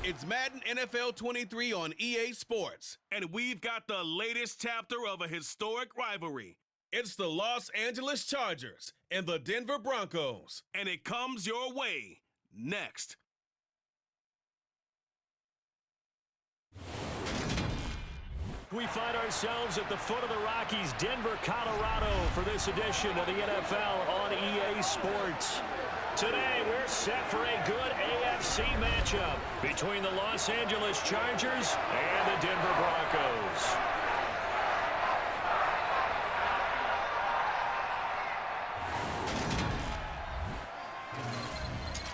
It's Madden NFL 23 on EA Sports, and we've got the latest chapter of a historic rivalry. It's the Los Angeles Chargers and the Denver Broncos, and it comes your way next. We find ourselves at the foot of the Rockies, Denver, Colorado, for this edition of the NFL on EA Sports. Today, we're set for a good AFC matchup between the Los Angeles Chargers and the Denver Broncos.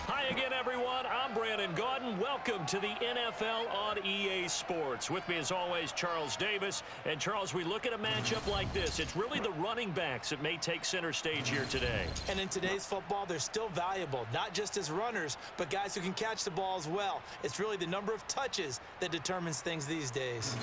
Hi again, everyone. I'm Brandon Gaudin. Welcome to the NFL on EA Sports. With me, as always, Charles Davis. And, Charles, we look at a matchup like this. It's really the running backs that may take center stage here today. And in today's football, they're still valuable, not just as runners, but guys who can catch the ball as well. It's really the number of touches that determines things these days.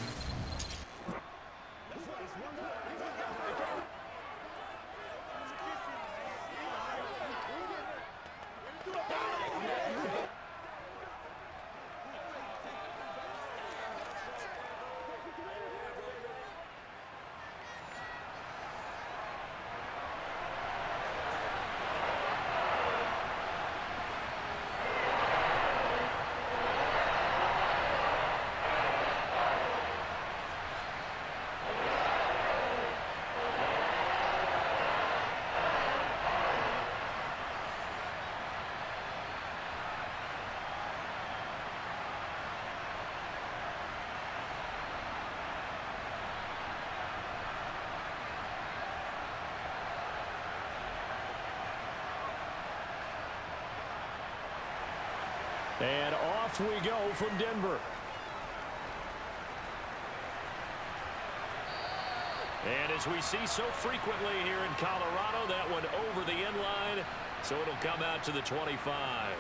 And off we go from Denver. And as we see so frequently here in Colorado, that one over the end line, so it'll come out to the 25.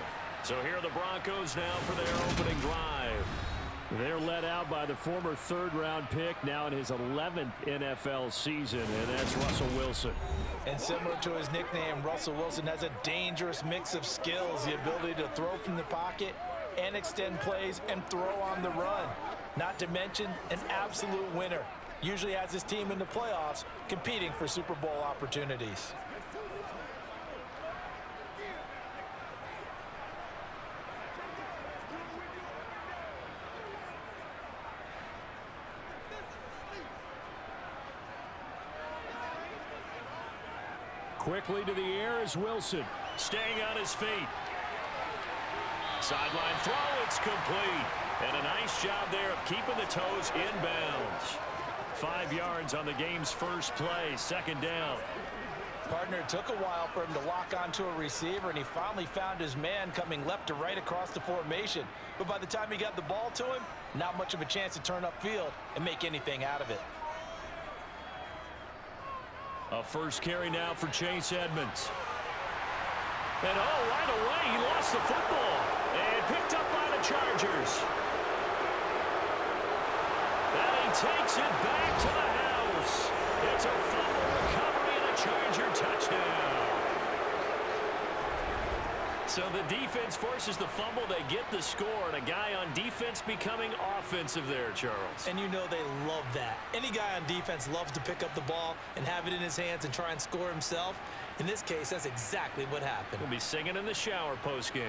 So here are the Broncos now for their opening drive. They're led out by the former third-round pick, now in his 11th NFL season, and that's Russell Wilson. And similar to his nickname, Russell Wilson has a dangerous mix of skills, the ability to throw from the pocket and extend plays and throw on the run. Not to mention an absolute winner. Usually has his team in the playoffs competing for Super Bowl opportunities. Quickly to the air is Wilson, staying on his feet. Sideline throw, it's complete. And a nice job there of keeping the toes inbounds. 5 yards on the game's first play, second down. Partner, it took a while for him to lock onto a receiver, and he finally found his man coming left to right across the formation. But by the time he got the ball to him, not much of a chance to turn upfield and make anything out of it. A first carry now for Chase Edmonds. And right away, he lost the football. And picked up by the Chargers. And he takes it back to the house. It's a fumble recovery and a Charger touchdown. So the defense forces the fumble. They get the score. And a guy on defense becoming offensive there, Charles. And you know they love that. Any guy on defense loves to pick up the ball and have it in his hands and try and score himself. In this case, that's exactly what happened. We'll be singing in the shower post-game.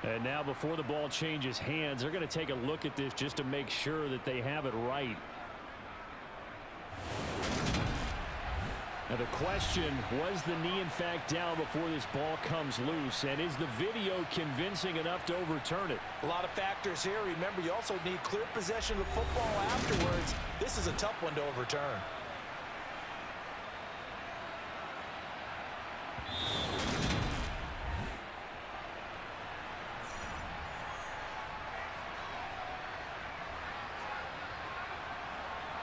And now before the ball changes hands, they're going to take a look at this just to make sure that they have it right. Now the question, was the knee in fact down before this ball comes loose? And is the video convincing enough to overturn it? A lot of factors here. Remember, you also need clear possession of the football afterwards. This is a tough one to overturn.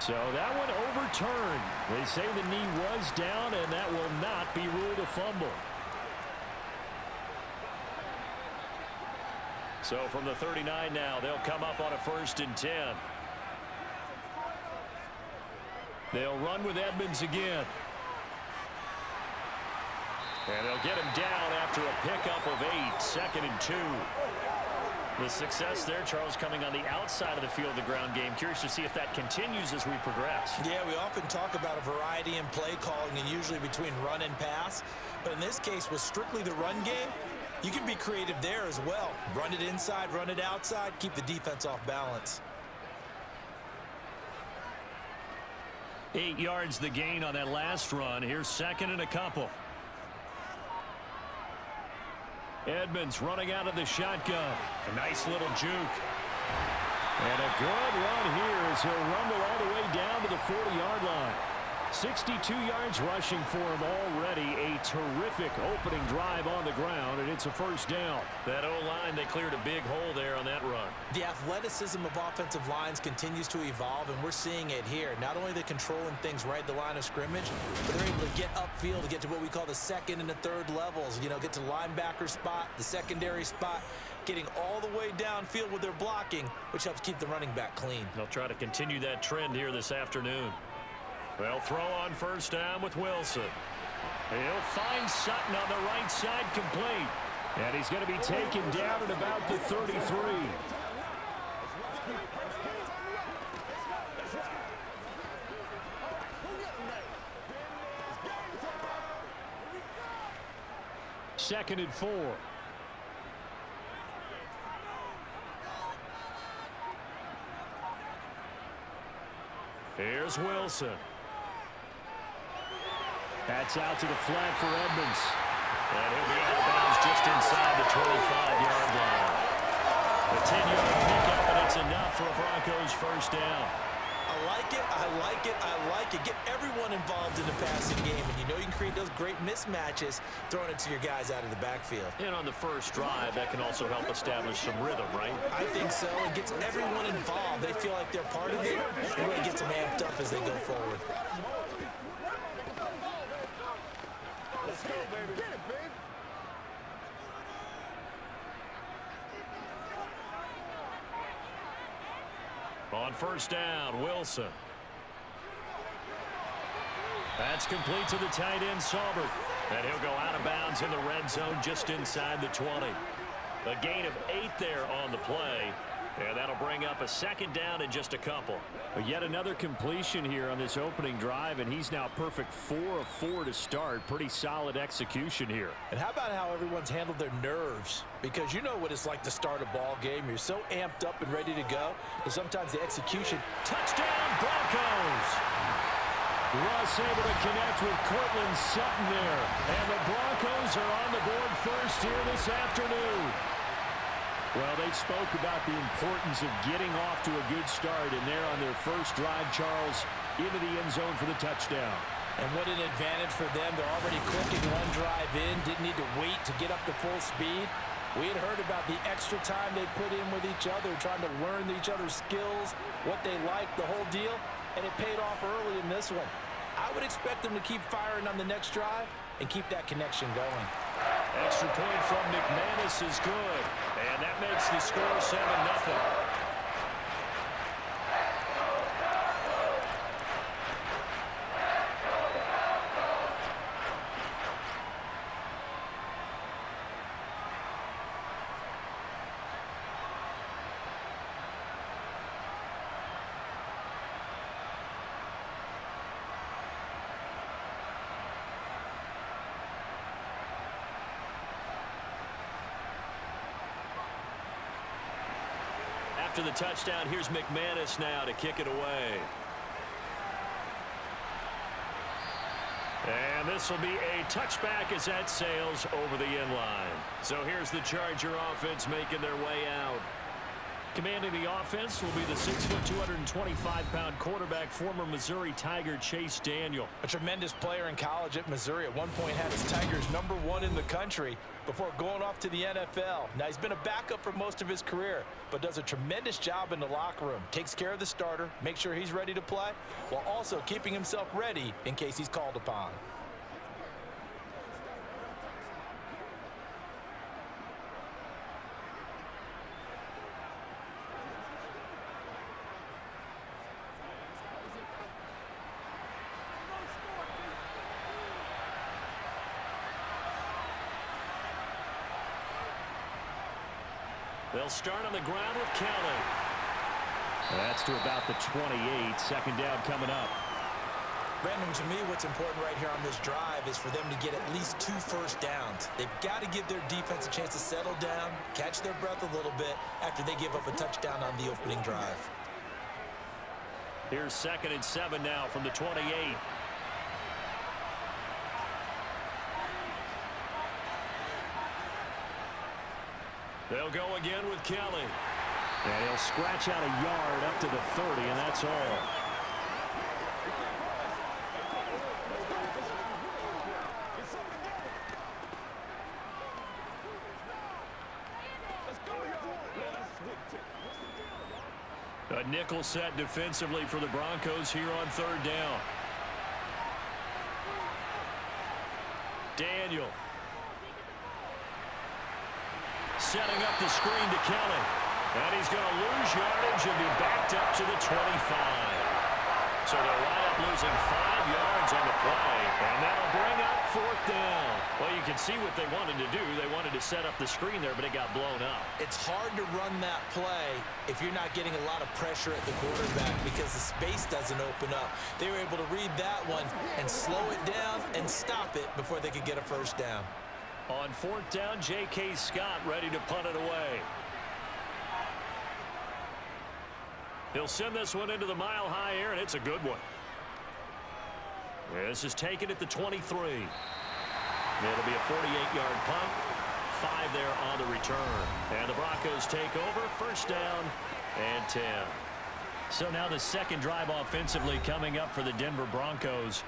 So that one overturned. They say the knee was down, and that will not be ruled a fumble. So from the 39 now, they'll come up on a 1st and 10. They'll run with Edmonds again. And they'll get him down after a pickup of 8, 2nd and 2. The success there, Charles, coming on the outside of the field, the ground game. Curious to see if that continues as we progress. Yeah, we often talk about a variety in play calling and usually between run and pass. But in this case, with strictly the run game, you can be creative there as well. Run it inside, run it outside, keep the defense off balance. 8 yards the gain on that last run. Here's 2nd and a couple. Edmonds running out of the shotgun. A nice little juke. And a good run here as he'll rumble all the way down to the 40-yard line. 62 yards rushing for him already. A terrific opening drive on the ground, and it's a first down. That O-line, they cleared a big hole there on that run. The athleticism of offensive lines continues to evolve, and we're seeing it here. Not only are they controlling things right at the line of scrimmage, but they're able to get upfield to get to what we call the 2nd and the 3rd levels. You know, get to linebacker spot, the secondary spot, getting all the way downfield with their blocking, which helps keep the running back clean. They'll try to continue that trend here this afternoon. They'll throw on first down with Wilson. He'll find Sutton on the right side, complete. And he's going to be taken down at about the 33. Second and 4. Here's Wilson. That's out to the flat for Edmonds. And he'll be out of bounds just inside the 25-yard line. A 10-yard pickup, and it's enough for a Broncos first down. I like it, I like it, I like it. Get everyone involved in the passing game, and you know you can create those great mismatches throwing it to your guys out of the backfield. And on the first drive, that can also help establish some rhythm, right? I think so. It gets everyone involved. They feel like they're part of it. It really gets them amped up as they go forward. Let's go, baby. Get it, baby. On first down, Wilson. That's complete to the tight end, Saubert. And he'll go out of bounds in the red zone just inside the 20. A gain of 8 there on the play. And that'll bring up a second down in just a couple. But yet another completion here on this opening drive, and he's now perfect 4 of 4 to start. Pretty solid execution here. And how about how everyone's handled their nerves? Because you know what it's like to start a ball game. You're so amped up and ready to go, and sometimes the execution. Touchdown, Broncos! Russ able to connect with Cortland Sutton there. And the Broncos are on the board first here this afternoon. Well, they spoke about the importance of getting off to a good start, and they're on their first drive, Charles, into the end zone for the touchdown. And what an advantage for them. They're already clicking one drive in, didn't need to wait to get up to full speed. We had heard about the extra time they put in with each other, trying to learn each other's skills, what they like, the whole deal, and it paid off early in this one. I would expect them to keep firing on the next drive and keep that connection going. Extra point from McManus is good, and that makes the score 7-0. After the touchdown, here's McManus now to kick it away. And this will be a touchback as that sails over the end line. So here's the Charger offense making their way out. Commanding the offense will be the 6', 225-pound quarterback, former Missouri Tiger Chase Daniel. A tremendous player in college at Missouri. At one point had his Tigers #1 in the country before going off to the NFL. Now, he's been a backup for most of his career, but does a tremendous job in the locker room. Takes care of the starter, makes sure he's ready to play, while also keeping himself ready in case he's called upon. They'll start on the ground with Kelly. That's to about the 28. Second down coming up. Brandon, to me, what's important right here on this drive is for them to get at least 2 first downs. They've got to give their defense a chance to settle down, catch their breath a little bit after they give up a touchdown on the opening drive. Here's 2nd and 7 now from the 28. They'll go again with Kelly. And he'll scratch out a yard up to the 30, and that's all. A nickel set defensively for the Broncos here on 3rd down. Daniel. Setting up the screen to Kelly. And he's going to lose yardage and be backed up to the 25. So they'll wind up losing 5 yards on the play. And that'll bring up 4th down. Well, you can see what they wanted to do. They wanted to set up the screen there, but it got blown up. It's hard to run that play if you're not getting a lot of pressure at the quarterback because the space doesn't open up. They were able to read that one and slow it down and stop it before they could get a first down. On 4th down, J.K. Scott ready to punt it away. He'll send this one into the mile-high air, and it's a good one. This is taken at the 23. It'll be a 48-yard punt. 5 there on the return. And the Broncos take over. 1st down and 10. So now the second drive offensively coming up for the Denver Broncos.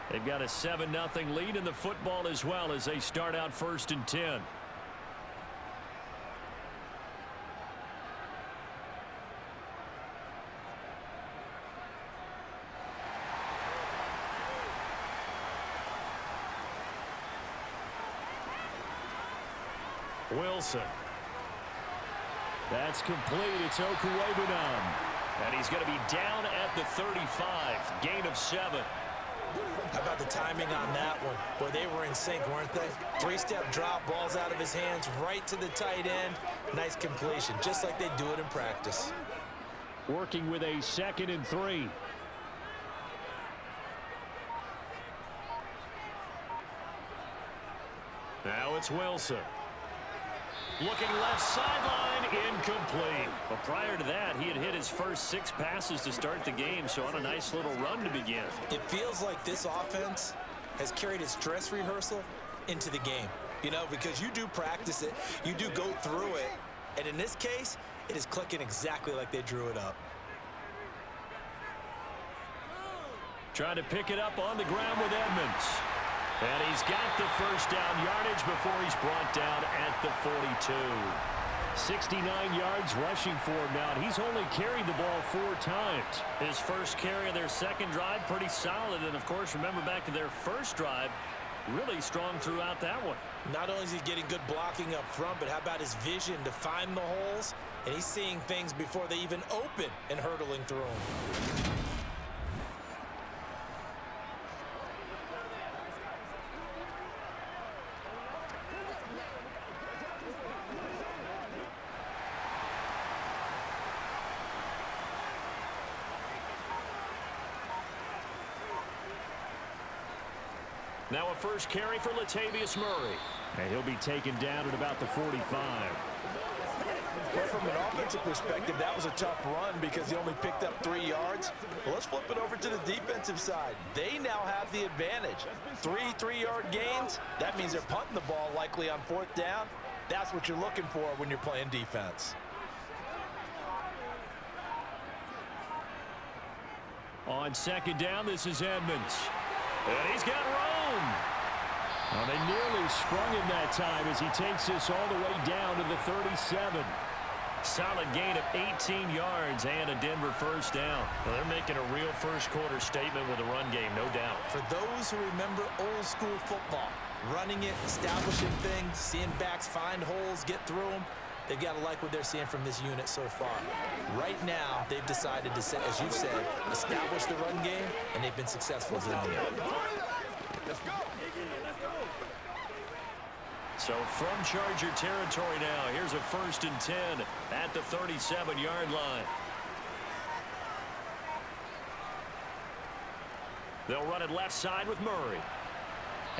They've got a 7-0 lead in the football as well as they start out 1st and 10. Wilson. That's complete. It's Okuwebunam. And he's going to be down at the 35. Gain of 7. How about the timing on that one? Boy, they were in sync, weren't they? 3-step drop, balls out of his hands, right to the tight end. Nice completion, just like they do it in practice. Working with a 2nd and 3. Now it's Wilson. Looking left sideline, incomplete. But prior to that, he had hit his first 6 passes to start the game, so on a nice little run to begin. It feels like this offense has carried its dress rehearsal into the game. You know, because you do practice it, you do go through it, and in this case, it is clicking exactly like they drew it up. Trying to pick it up on the ground with Edmonds. And he's got the first down yardage before he's brought down at the 42. 69 yards rushing for him now. He's only carried the ball 4 times. His first carry of their second drive, pretty solid. And, of course, remember back to their first drive, really strong throughout that one. Not only is he getting good blocking up front, but how about his vision to find the holes? And he's seeing things before they even open and hurtling through them. Now a first carry for Latavius Murray. And he'll be taken down at about the 45. Well, from an offensive perspective, that was a tough run because he only picked up 3 yards. Well, let's flip it over to the defensive side. They now have the advantage. 3 3-yard gains. That means they're punting the ball likely on 4th down. That's what you're looking for when you're playing defense. On second down, this is Edmonds. And he's got room. Well, they nearly sprung him that time as he takes this all the way down to the 37. Solid gain of 18 yards and a Denver first down. Well, they're making a real first quarter statement with a run game, no doubt. For those who remember old school football, running it, establishing things, seeing backs find holes, get through them, they've got to like what they're seeing from this unit so far. Right now, they've decided to, as you've said, establish the run game, and they've been successful doing it. So So from Charger territory now, here's a 1st and 10 at the 37-yard line. They'll run it left side with Murray.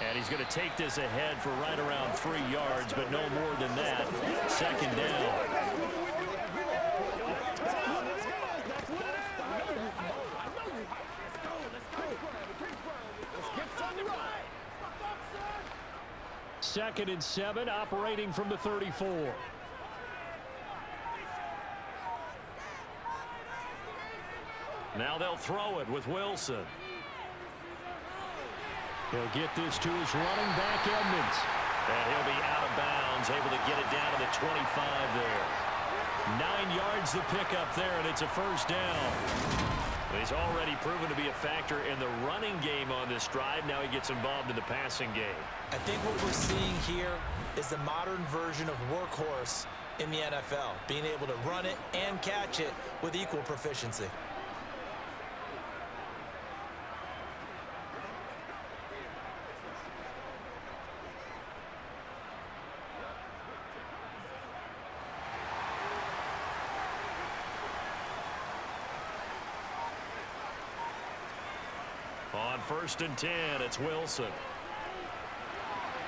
And he's going to take this ahead for right around 3 yards, but no more than that. 2nd down. Second and 7, operating from the 34. Now they'll throw it with Wilson. He'll get this to his running back, Edmonds. And he'll be out of bounds, able to get it down to the 25 there. 9 yards to pick up there, and it's a 1st down. He's already proven to be a factor in the running game on this drive. Now he gets involved in the passing game. I think what we're seeing here is the modern version of workhorse in the NFL, being able to run it and catch it with equal proficiency. On 1st and 10, it's Wilson.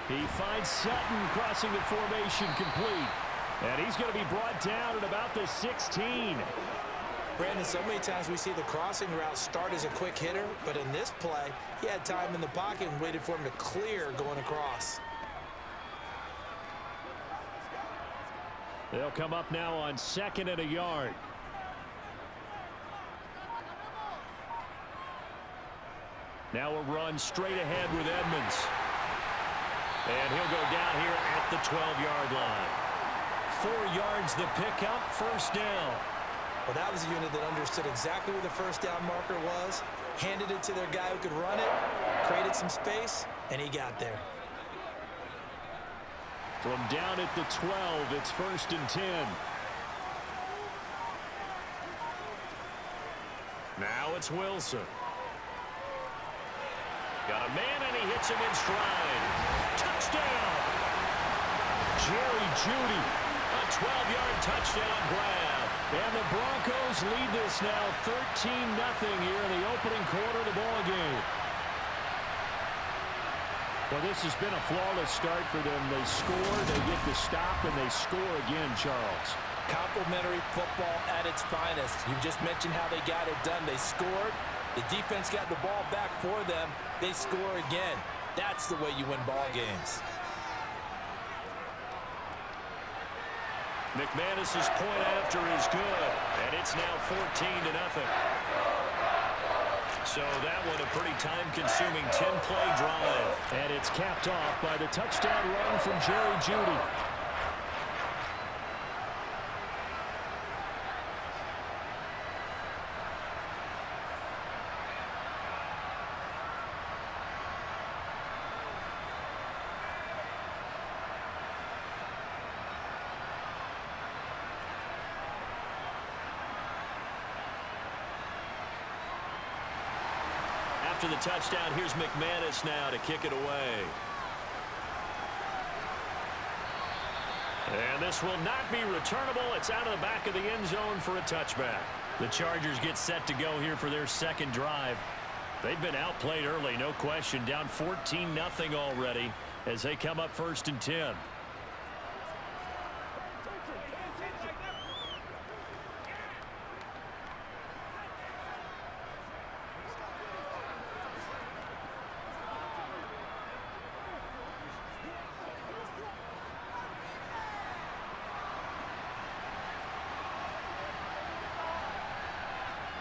He finds Sutton crossing the formation complete. And he's going to be brought down at about the 16. Brandon, so many times we see the crossing route start as a quick hitter, but in this play, he had time in the pocket and waited for him to clear going across. They'll come up now on 2nd and a yard. Now a run straight ahead with Edmonds. And he'll go down here at the 12-yard line. 4 yards the pickup, 1st down. Well, that was a unit that understood exactly where the 1st down marker was, handed it to their guy who could run it, created some space, and he got there. From down at the 12, it's 1st and 10. Now it's Wilson. Got a man, and he hits him in stride. Touchdown! Jerry Jeudy. A 12-yard touchdown grab. And the Broncos lead this now 13-0 here in the opening quarter of the ball game. Well, this has been a flawless start for them. They score, they get the stop, and they score again, Charles. Complimentary football at its finest. You just mentioned how they got it done. They scored. The defense got the ball back for them. They score again. That's the way you win ball games. McManus's point after is good, and it's now 14-0. So that one a pretty time-consuming 10-play drive. And it's capped off by the touchdown run from Jerry Jeudy. After the touchdown, here's McManus now to kick it away. And this will not be returnable. It's out of the back of the end zone for a touchback. The Chargers get set to go here for their 2nd drive. They've been outplayed early, no question. Down 14-0 already as they come up 1st and 10.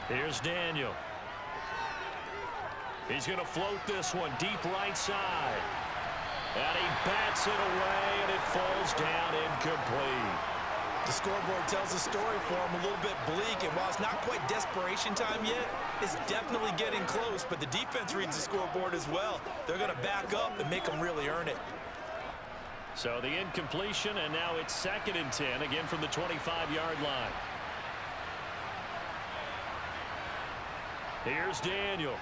Here's Daniel. He's going to float this one deep right side. And he bats it away, and it falls down incomplete. The scoreboard tells a story for him, a little bit bleak, and while it's not quite desperation time yet, it's definitely getting close, but the defense reads the scoreboard as well. They're going to back up and make them really earn it. So the incompletion, and now it's 2nd and 10, again from the 25-yard line. Here's Daniel.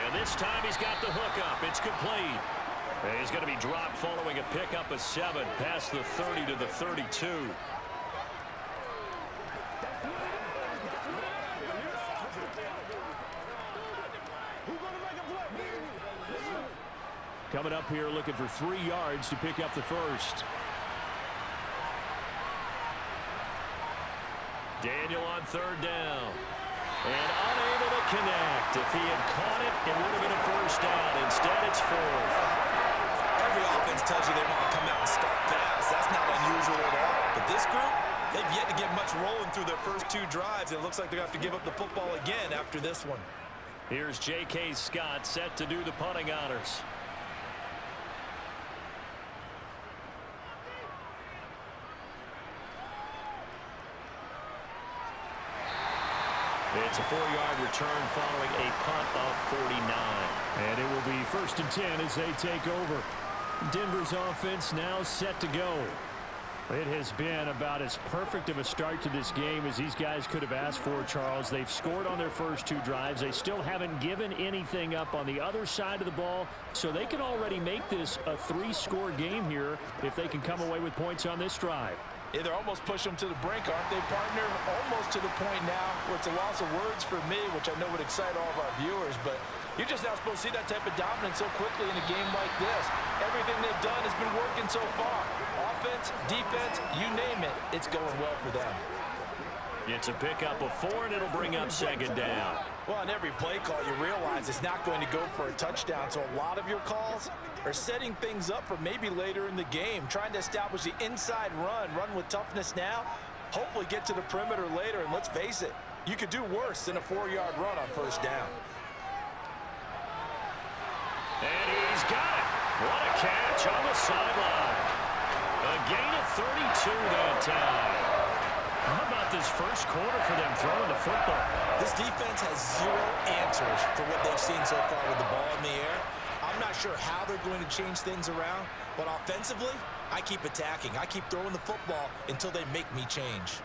And this time he's got the hook up. It's complete. And he's going to be dropped following a pickup of 7 past the 30 to the 32. Coming up here looking for 3 yards to pick up the first. Daniel on 3rd down. And unable to connect. If he had caught it, it would have been a first down. Instead, it's 4th. Every offense tells you they want to come out and start fast. That's not unusual at all. But this group, they've yet to get much rolling through their first 2 drives. It looks like they're going to have to give up the football again after this one. Here's J.K. Scott set to do the punting honors. It's a 4-yard return following a punt of 49. And it will be 1st and 10 as they take over. Denver's offense now set to go. It has been about as perfect of a start to this game as these guys could have asked for, Charles. They've scored on their first 2 drives. They still haven't given anything up on the other side of the ball, so they can already make this a 3-score game here if they can come away with points on this drive. Yeah, they're almost pushing them to the brink, aren't they, partner? Almost to the point now where it's a loss of words for me, which I know would excite all of our viewers, but you're just not supposed to see that type of dominance so quickly in a game like this. Everything they've done has been working so far. Offense, defense, you name it, it's going well for them. It's a pickup of 4, and it'll bring up 2nd down. Well, on every play call, you realize it's not going to go for a touchdown, so a lot of your calls are setting things up for maybe later in the game, trying to establish the inside run with toughness now, hopefully get to the perimeter later, and let's face it, you could do worse than a 4-yard run on 1st down. And he's got it. What a catch on the sideline. A gain of 32 that time. How about this first quarter for them throwing the football? This defense has 0 answers for what they've seen so far with the ball in the air. I'm not sure how they're going to change things around, but offensively, I keep attacking. I keep throwing the football until they make me change.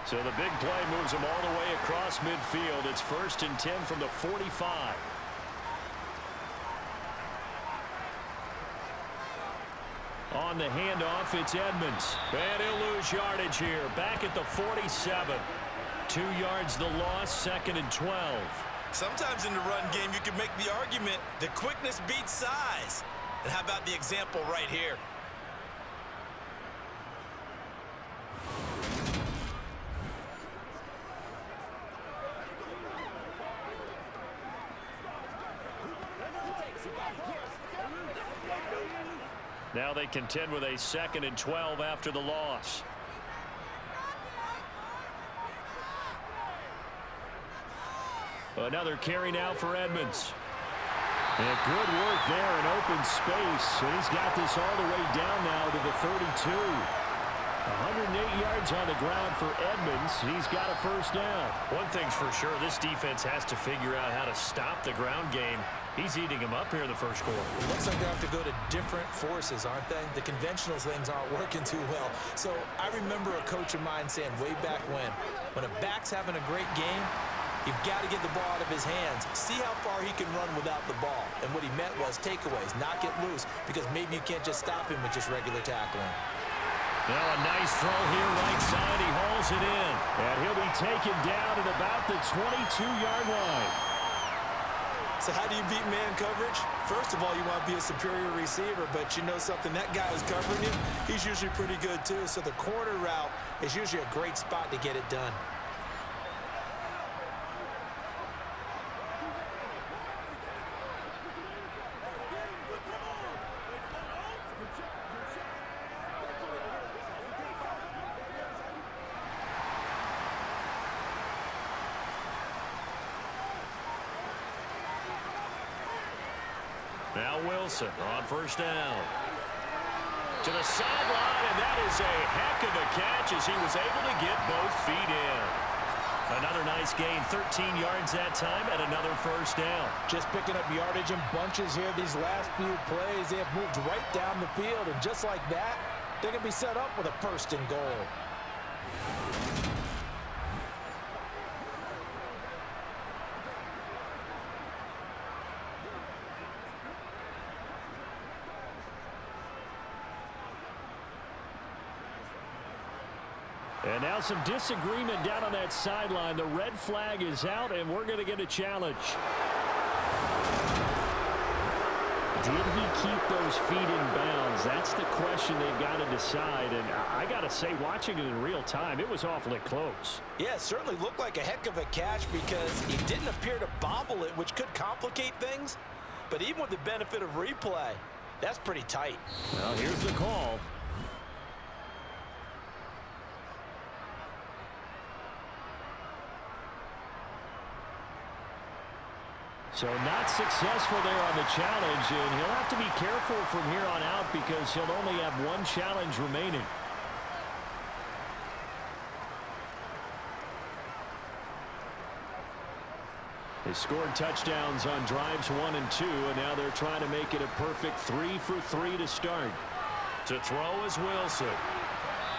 So the big play moves them all the way across midfield. It's 1st and 10 from the 45. On the handoff, it's Edmonds. And he'll lose yardage here. Back at the 47. 2 yards the loss, 2nd and 12. Sometimes in the run game, you can make the argument that quickness beats size. And how about the example right here? Now they contend with a 2nd and 12 after the loss. Another carry now for Edmonds. And good work there in open space. And he's got this all the way down now to the 32. 108 yards on the ground for Edmonds. He's got a first down. One thing's for sure, this defense has to figure out how to stop the ground game. He's eating him up here in the first quarter. It looks like they have to go to different forces, aren't they? The conventional things aren't working too well. So I remember a coach of mine saying way back when a back's having a great game, you've got to get the ball out of his hands. See how far he can run without the ball. And what he meant was takeaways, not get loose, because maybe you can't just stop him with just regular tackling. Now a nice throw here right side. He hauls it in. And he'll be taken down at about the 22-yard line. So how do you beat man coverage? First of all, you want to be a superior receiver, but you know something, that guy who's covering you, he's usually pretty good too. So the corner route is usually a great spot to get it done. Now Wilson on first down. To the sideline, and that is a heck of a catch as he was able to get both feet in. Another nice gain, 13 yards that time, and another first down. Just picking up yardage in bunches here these last few plays. They have moved right down the field, and just like that, they can be set up with a first and goal. And now some disagreement down on that sideline. The red flag is out, and we're going to get a challenge. Did he keep those feet in bounds? That's the question they've got to decide. And I got to say, watching it in real time, it was awfully close. Yeah, it certainly looked like a heck of a catch because he didn't appear to bobble it, which could complicate things. But even with the benefit of replay, that's pretty tight. Well, here's the call. So not successful there on the challenge, and he'll have to be careful from here on out because he'll only have one challenge remaining. They scored touchdowns on drives 1 and 2, and now they're trying to make it a perfect 3 for 3 to start. To throw is Wilson.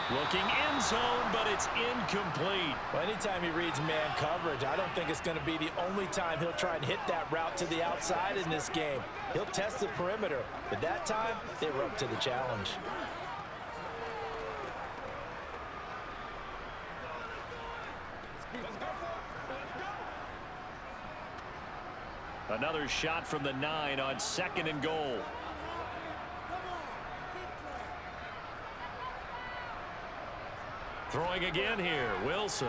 Looking end zone, but it's incomplete. Well, anytime he reads man coverage, I don't think it's going to be the only time he'll try and hit that route to the outside in this game. He'll test the perimeter, but that time, they were up to the challenge. Another shot from the 9 on 2nd and goal. Throwing again here, Wilson.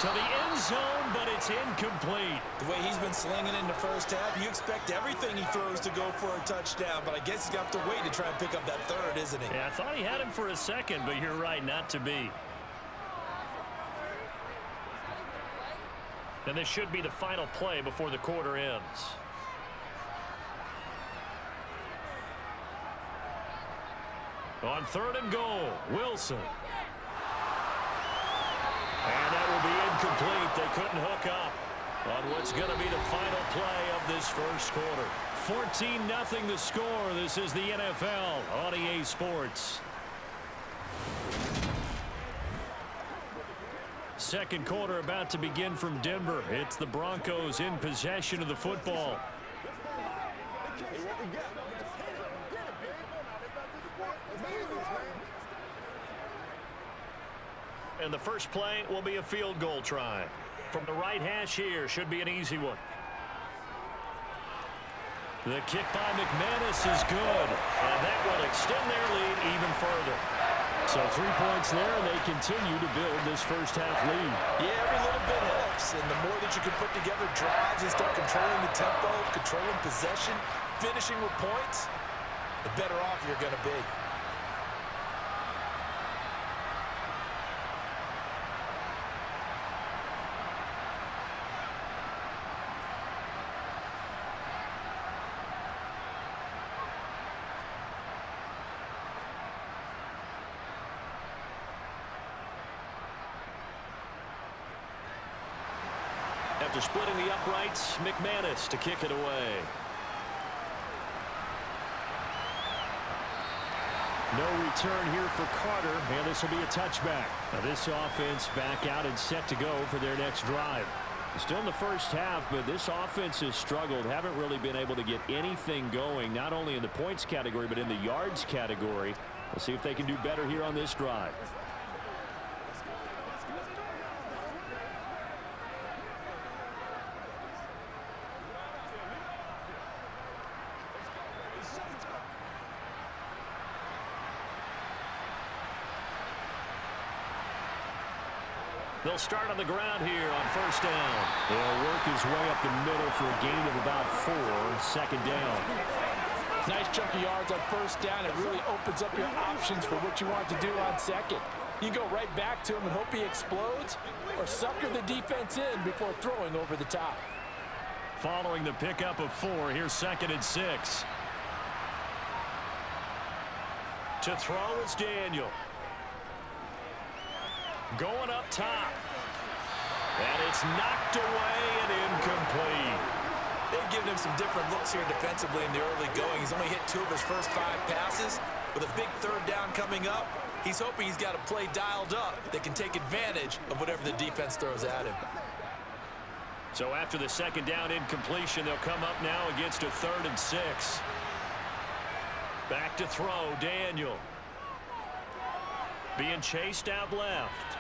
To the end zone, but it's incomplete. The way he's been slinging in the first half, you expect everything he throws to go for a touchdown, but I guess he's got to wait to try and pick up that third, isn't he? Yeah, I thought he had him for a second, but you're right, not to be. And this should be the final play before the quarter ends. On 3rd and goal, Wilson. And that will be incomplete. They couldn't hook up on what's going to be the final play of this first quarter. 14-0 the score. This is the NFL on EA Sports. Second quarter about to begin from Denver. It's the Broncos in possession of the football. And the first play will be a field goal try. From the right hash here, should be an easy one. The kick by McManus is good, and that will extend their lead even further. So 3 points there, and they continue to build this first half lead. Yeah, every little bit helps, and the more that you can put together drives and start controlling the tempo, controlling possession, finishing with points, the better off you're going to be. After splitting the uprights, McManus to kick it away. No return here for Carter, and this will be a touchback. Now this offense back out and set to go for their next drive. Still in the first half, but this offense has struggled. Haven't really been able to get anything going, not only in the points category, but in the yards category. We'll see if they can do better here on this drive. They'll start on the ground here on first down. They'll work his way up the middle for a gain of about 4, 2nd down. Nice chunk of yards on first down. It really opens up your options for what you want to do on second. You go right back to him and hope he explodes, or sucker the defense in before throwing over the top. Following the pickup of 4, here's 2nd and 6. To throw is Daniel. Going up top. And it's knocked away and incomplete. They've given him some different looks here defensively in the early going. He's only hit 2 of his first 5 passes. With a big third down coming up, he's hoping he's got a play dialed up that can take advantage of whatever the defense throws at him. So after the second down incompletion, they'll come up now against a 3rd and 6. Back to throw, Daniel. Being chased out left.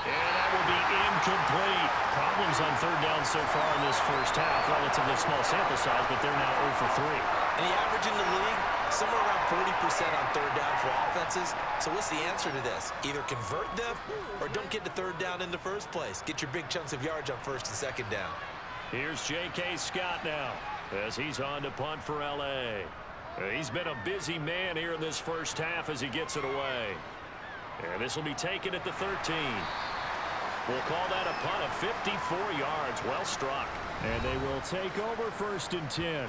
And that will be incomplete. Problems on third down so far in this first half. Relatively small sample size, but they're now 0 for 3. And the average in the league, somewhere around 40% on third down for offenses. So what's the answer to this? Either convert them or don't get to third down in the first place. Get your big chunks of yards on first and second down. Here's J.K. Scott now as he's on to punt for L.A. He's been a busy man here in this first half as he gets it away. And this will be taken at the 13. We'll call that a punt of 54 yards. Well struck. And they will take over 1st and 10.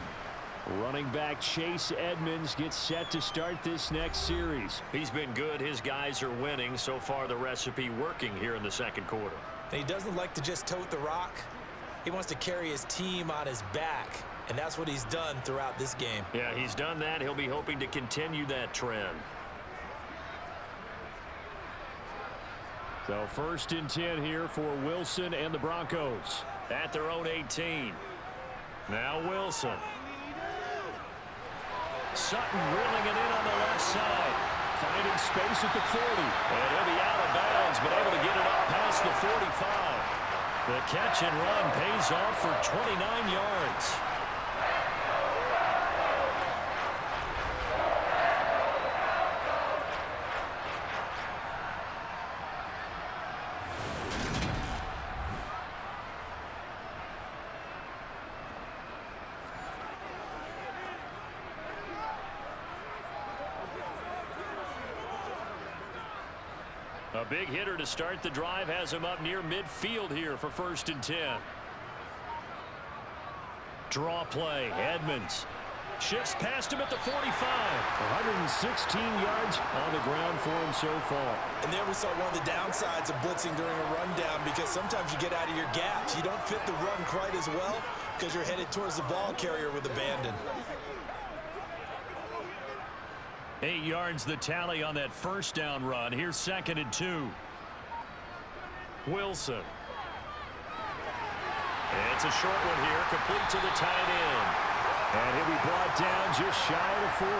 Running back Chase Edmonds gets set to start this next series. He's been good. His guys are winning. So far, the recipe working here in the second quarter. And he doesn't like to just tote the rock. He wants to carry his team on his back. And that's what he's done throughout this game. Yeah, he's done that. He'll be hoping to continue that trend. So 1st and 10 here for Wilson and the Broncos. At their own 18. Now Wilson. Sutton reeling it in on the left side. Finding space at the 40. And he'll be out of bounds, but able to get it up past the 45. The catch and run pays off for 29 yards. A big hitter to start the drive has him up near midfield here for 1st and 10. Draw play, Edmonds. Shifts past him at the 45. 116 yards on the ground for him so far. And there we saw one of the downsides of blitzing during a rundown, because sometimes you get out of your gaps. You don't fit the run quite as well because you're headed towards the ball carrier with abandon. 8 yards the tally on that first down run. Here's 2nd and 2. Wilson. It's a short one here, complete to the tight end. And he'll be brought down just shy of the 40.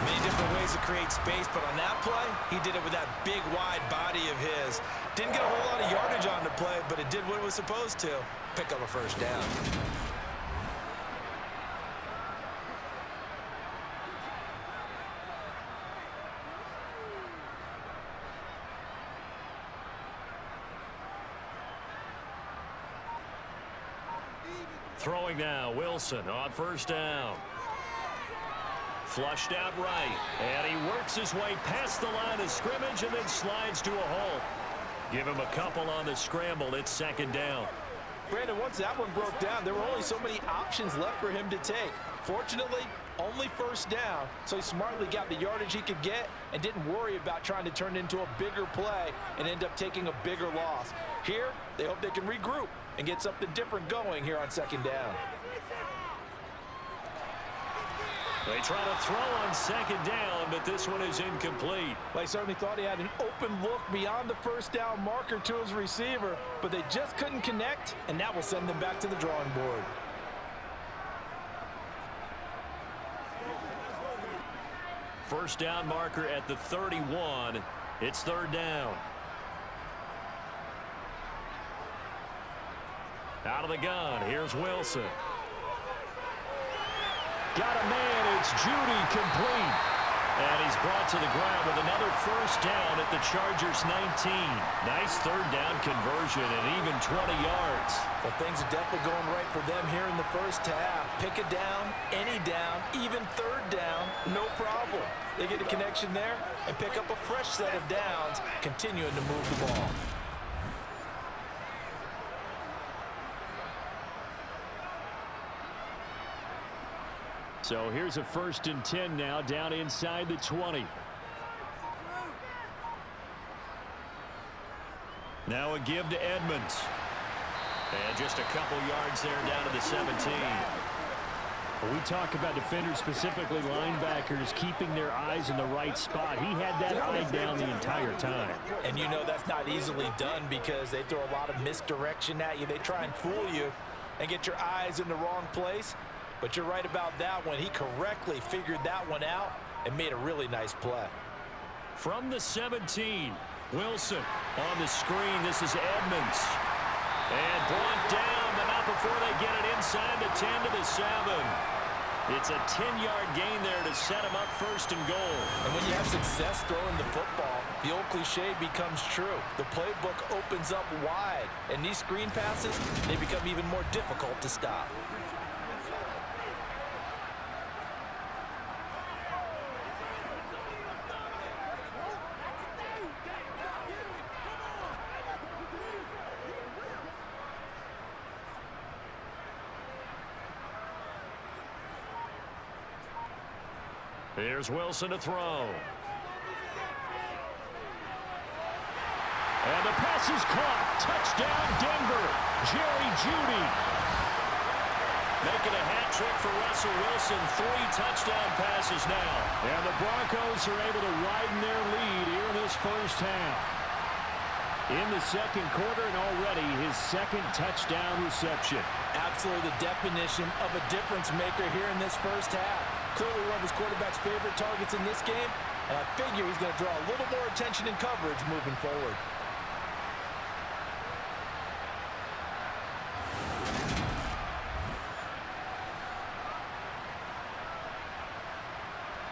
Many different ways to create space, but on that play, he did it with that big, wide body of his. Didn't get a whole lot of yardage on the play, but it did what it was supposed to. Pick up a first down. Throwing now, Wilson on first down. Flushed out right, and he works his way past the line of scrimmage and then slides to a halt. Give him a couple on the scramble. It's 2nd down. Brandon, once that one broke down, there were only so many options left for him to take. Fortunately, only first down, so he smartly got the yardage he could get and didn't worry about trying to turn it into a bigger play and end up taking a bigger loss. Here, they hope they can regroup and get something different going here on 2nd down. They try to throw on 2nd down, but this one is incomplete. They certainly thought he had an open look beyond the first down marker to his receiver, but they just couldn't connect, and that will send them back to the drawing board. First down marker at the 31. It's 3rd down. Out of the gun, here's Wilson. Got a man, it's Judy, complete. And he's brought to the ground with another first down at the Chargers' 19. Nice 3rd down conversion and even 20 yards. Well, things are definitely going right for them here in the first half. Pick a down, any down, even 3rd down, no problem. They get a connection there and pick up a fresh set of downs, continuing to move the ball. So here's a 1st and 10 now, down inside the 20. Now a give to Edmonds. And just a couple yards there down to the 17. We talk about defenders, specifically linebackers, keeping their eyes in the right spot. He had that eye down the entire time. And you know that's not easily done because they throw a lot of misdirection at you. They try and fool you and get your eyes in the wrong place. But you're right about that one. He correctly figured that one out and made a really nice play. From the 17, Wilson on the screen. This is Edmonds. And brought down, but not before they get it inside the 10 to the 7. It's a 10-yard gain there to set him up first and goal. And when you have success throwing the football, the old cliche becomes true. The playbook opens up wide, and these screen passes, they become even more difficult to stop. Here's Wilson to throw. And the pass is caught. Touchdown, Denver. Jerry Jeudy. Making a hat trick for Russell Wilson. 3 touchdown passes now. And the Broncos are able to widen their lead here in this first half. In the second quarter, and already his second touchdown reception. Absolutely the definition of a difference maker here in this first half. Clearly one of his quarterback's favorite targets in this game, and I figure he's going to draw a little more attention and coverage moving forward.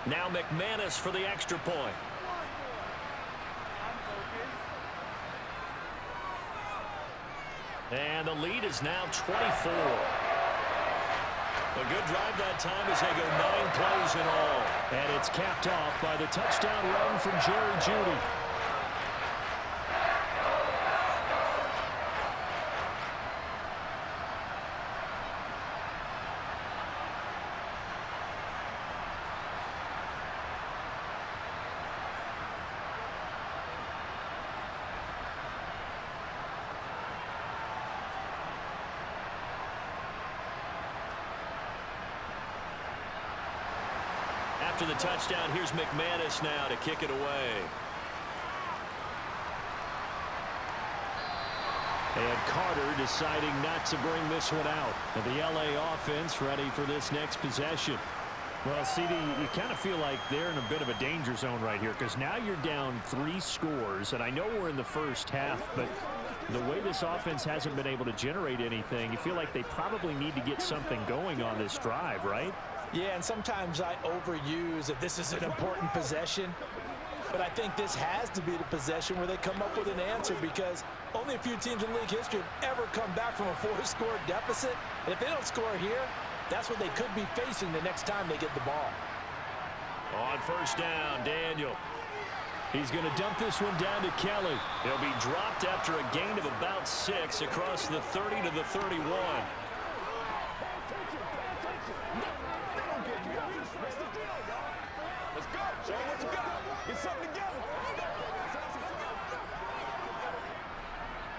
Now McManus for the extra point. And the lead is now 24. A good drive that time as they go 9 plays in all. And it's capped off by the touchdown run from Jerry Jeudy. After the touchdown, here's McManus now to kick it away. And Carter deciding not to bring this one out. And the LA offense ready for this next possession. Well, CD, you kind of feel like they're in a bit of a danger zone right here because now you're down 3 scores. And I know we're in the first half, but the way this offense hasn't been able to generate anything, you feel like they probably need to get something going on this drive, right? Yeah, and sometimes I overuse that this is an important possession. But I think this has to be the possession where they come up with an answer because only a few teams in league history have ever come back from a 4-score deficit. And if they don't score here, that's what they could be facing the next time they get the ball. On first down, Daniel. He's going to dump this one down to Kelly. He'll be dropped after a gain of about 6 across the 30 to the 31.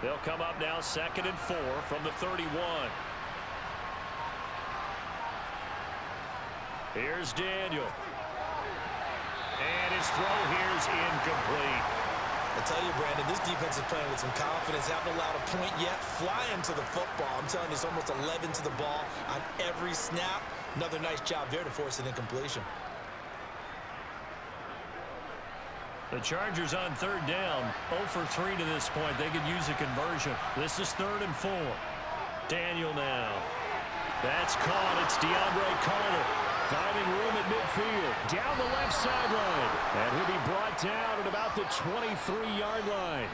They'll come up now 2nd and 4 from the 31. Here's Daniel. And his throw here's incomplete. I tell you, Brandon, this defense is playing with some confidence. Haven't allowed a point yet. Flying to the football. I'm telling you, it's almost 11 to the ball on every snap. Another nice job there to force an incompletion. The Chargers on 3rd down, 0 for 3 to this point. They could use a conversion. This is 3rd and 4. Daniel now. That's caught. It's DeAndre Carter finding room at midfield. Down the left sideline. And he'll be brought down at about the 23-yard line.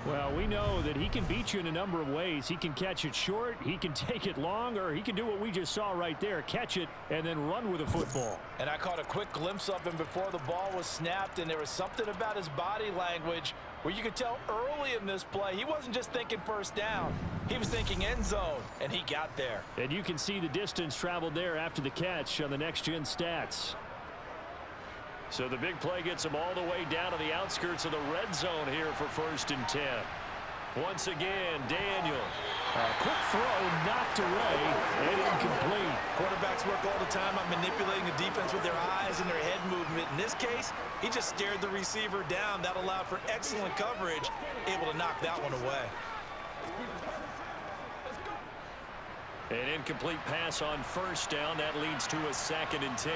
Well, we know that he can beat you in a number of ways. He can catch it short, he can take it long, or he can do what we just saw right there, catch it and then run with the football. And I caught a quick glimpse of him before the ball was snapped, and there was something about his body language where you could tell early in this play he wasn't just thinking first down. He was thinking end zone, and he got there. And you can see the distance traveled there after the catch on the next-gen stats. So the big play gets them all the way down to the outskirts of the red zone here for 1st and 10. Once again, Daniel. Quick throw, knocked away, and incomplete. Quarterbacks work all the time on manipulating the defense with their eyes and their head movement. In this case, he just stared the receiver down. That allowed for excellent coverage, able to knock that one away. An incomplete pass on 1st down. That leads to a 2nd and 10.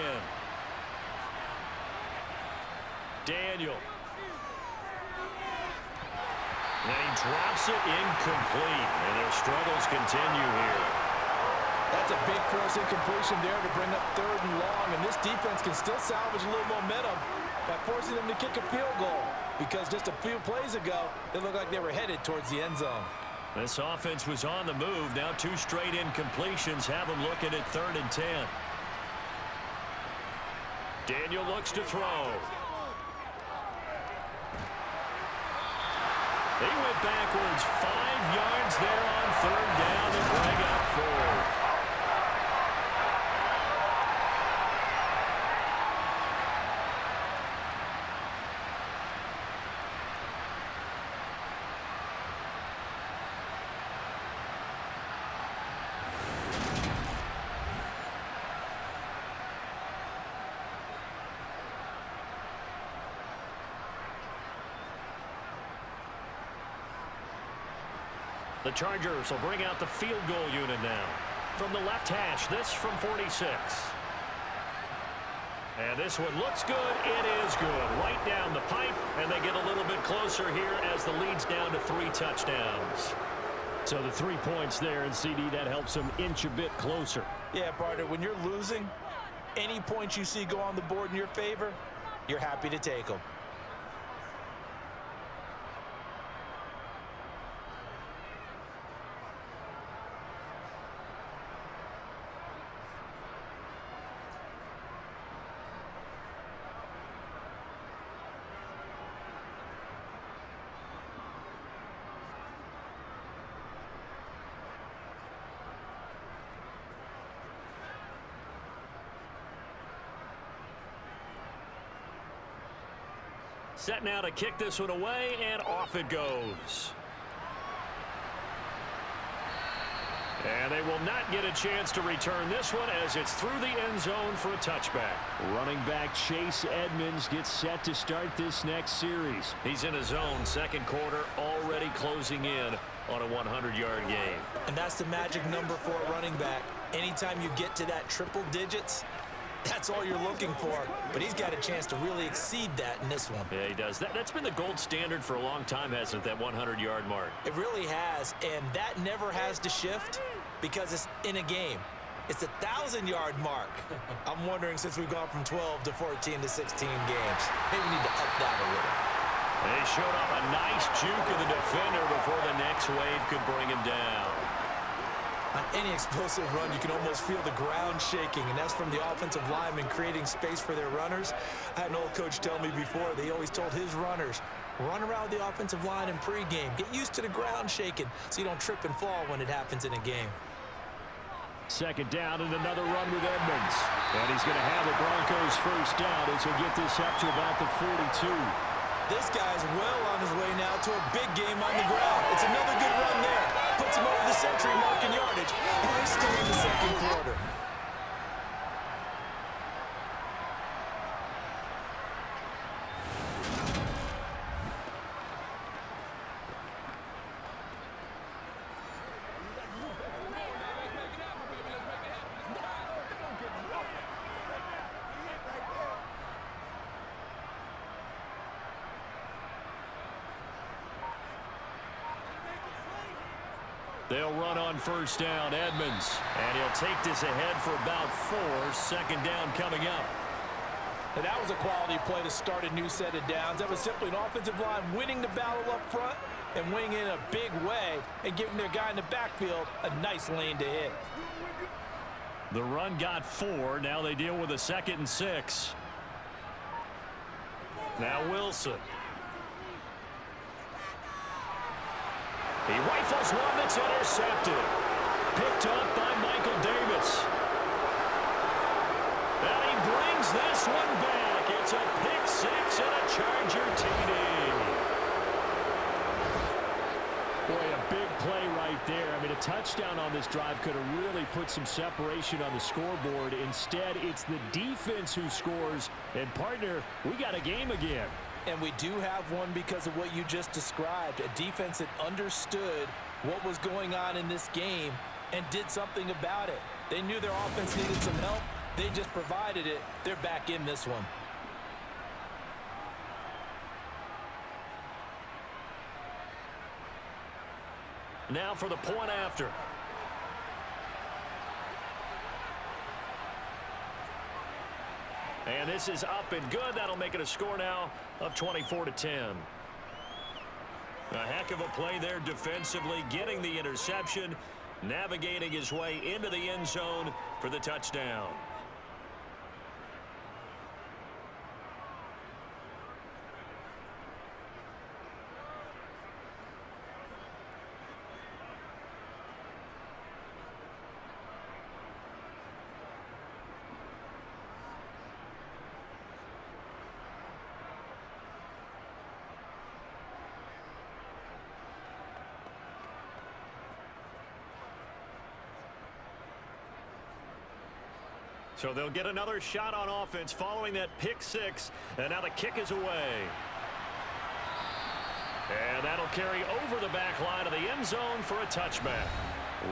Daniel. And he drops it incomplete. And their struggles continue here. That's a big force incompletion there to bring up 3rd and long. And this defense can still salvage a little momentum by forcing them to kick a field goal. Because just a few plays ago, they looked like they were headed towards the end zone. This offense was on the move. Now 2 straight incompletions have them looking at 3rd and 10. Daniel looks to throw. He went backwards 5 yards there on 3rd down and bring up 4th. The Chargers will bring out the field goal unit now. From the left hash, this from 46. And this one looks good. It is good. Right down the pipe, and they get a little bit closer here as the lead's down to 3 touchdowns. So the 3 points there, and CD, that helps them inch a bit closer. Yeah, partner, when you're losing, any points you see go on the board in your favor, you're happy to take them. Set now to kick this one away, and off it goes. And they will not get a chance to return this one as it's through the end zone for a touchback. Running back Chase Edmonds gets set to start this next series. He's in his zone, 2nd quarter, already closing in on a 100-yard game. And that's the magic number for a running back. Anytime you get to that triple digits, that's all you're looking for. But he's got a chance to really exceed that in this one. Yeah, he does. That's been the gold standard for a long time, hasn't it, that 100-yard mark? It really has, and that never has to shift because it's in a game. It's a 1,000-yard mark. I'm wondering, since we've gone from 12 to 14 to 16 games, maybe we need to up that a little. They showed off a nice juke of the defender before the next wave could bring him down. On any explosive run, you can almost feel the ground shaking, and that's from the offensive linemen creating space for their runners. I had an old coach tell me before, they always told his runners, run around the offensive line in pregame. Get used to the ground shaking so you don't trip and fall when it happens in a game. 2nd down and another run with Edmonds. And he's going to have the Broncos 1st down as he'll get this up to about the 42. This guy's well on his way now to a big game on the ground. It's another good run there. Puts him over the century mark in yardage. And we're still in the 2nd quarter. They'll run on 1st down, Edmonds. And he'll take this ahead for about 4. 2nd down coming up. And that was a quality play to start a new set of downs. That was simply an offensive line winning the battle up front and winning in a big way and giving their guy in the backfield a nice lane to hit. The run got 4. Now they deal with a 2nd and 6. Now Wilson. He rifles one that's intercepted. Picked up by Michael Davis. And he brings this one back. It's It's a pick six and a Charger TD. Boy, a big play right there. I mean, a touchdown on this drive could have really put some separation on the scoreboard. Instead, it's the defense who scores. And, partner, we got a game again. And we do have one because of what you just described. A defense that understood what was going on in this game and did something about it. They knew their offense needed some help. They just provided it. They're back in this one. Now for the point after. And this is up and good. That'll make it a score now of 24-10. A heck of a play there defensively, getting the interception, navigating his way into the end zone for the touchdown. So they'll get another shot on offense following that pick six. And now the kick is away. And that'll carry over the back line of the end zone for a touchback.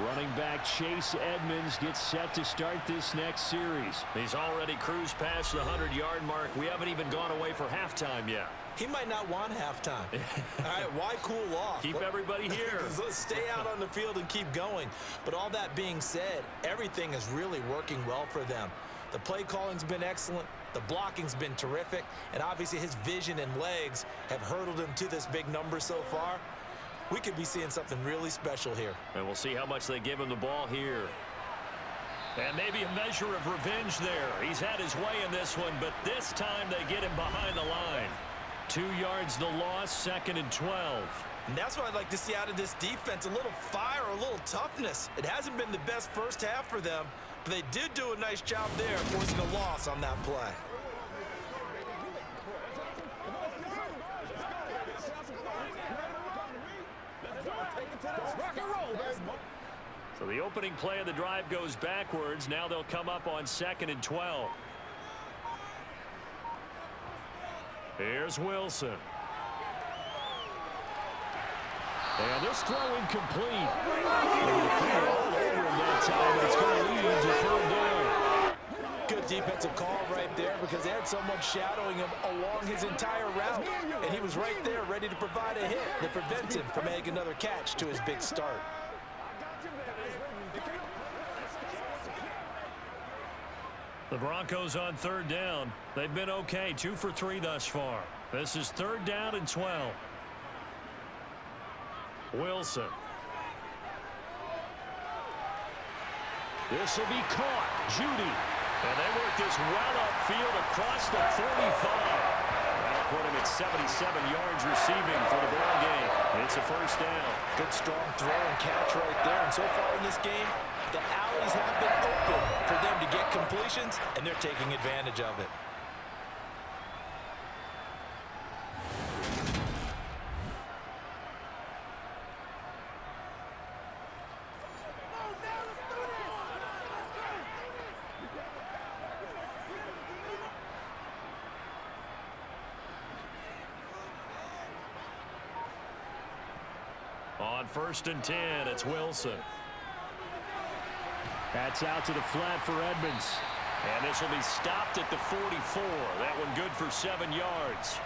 Running back Chase Edmonds gets set to start this next series. He's already cruised past the 100-yard mark. We haven't even gone away for halftime yet. He might not want halftime. All right, why cool off? Keep everybody here. Let's stay out on the field and keep going. But all that being said, everything is really working well for them. The play calling's been excellent. The blocking's been terrific. And obviously his vision and legs have hurdled him to this big number so far. We could be seeing something really special here. And we'll see how much they give him the ball here. And maybe a measure of revenge there. He's had his way in this one, but this time they get him behind the line. 2 yards the loss, 2nd and 12. And that's what I'd like to see out of this defense, a little fire, a little toughness. It hasn't been the best first half for them, but they did do a nice job there forcing a loss on that play. So the opening play of the drive goes backwards. Now they'll come up on 2nd and 12. Here's Wilson. And this throw incomplete. And the field all over him that time. It's going to lead to 3rd down. Good defensive call right there because they had someone shadowing him along his entire route. And he was right there ready to provide a hit that prevents him from making another catch to his big start. The Broncos on 3rd down. They've been okay, 2 for 3 thus far. This is 3rd down and 12. Wilson. This will be caught. Judy. And they work this well upfield across the 45. That'll put him at 77 yards receiving for the ball game. It's a 1st down. Good strong throw and catch right there. And so far in this game, the alleys have been open for them to get completions, and they're taking advantage of it. On 1st and 10, it's Wilson. That's out to the flat for Edmonds. And this will be stopped at the 44. That one good for 7 yards.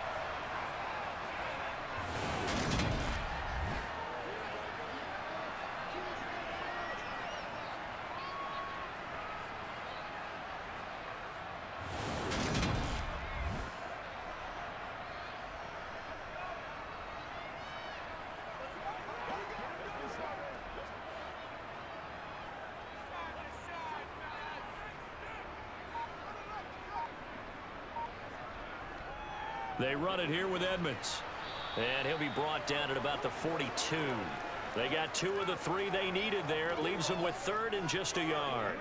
They run it here with Edmonds. And he'll be brought down at about the 42. They got 2 of the 3 they needed there. It leaves them with 3rd and just a yard.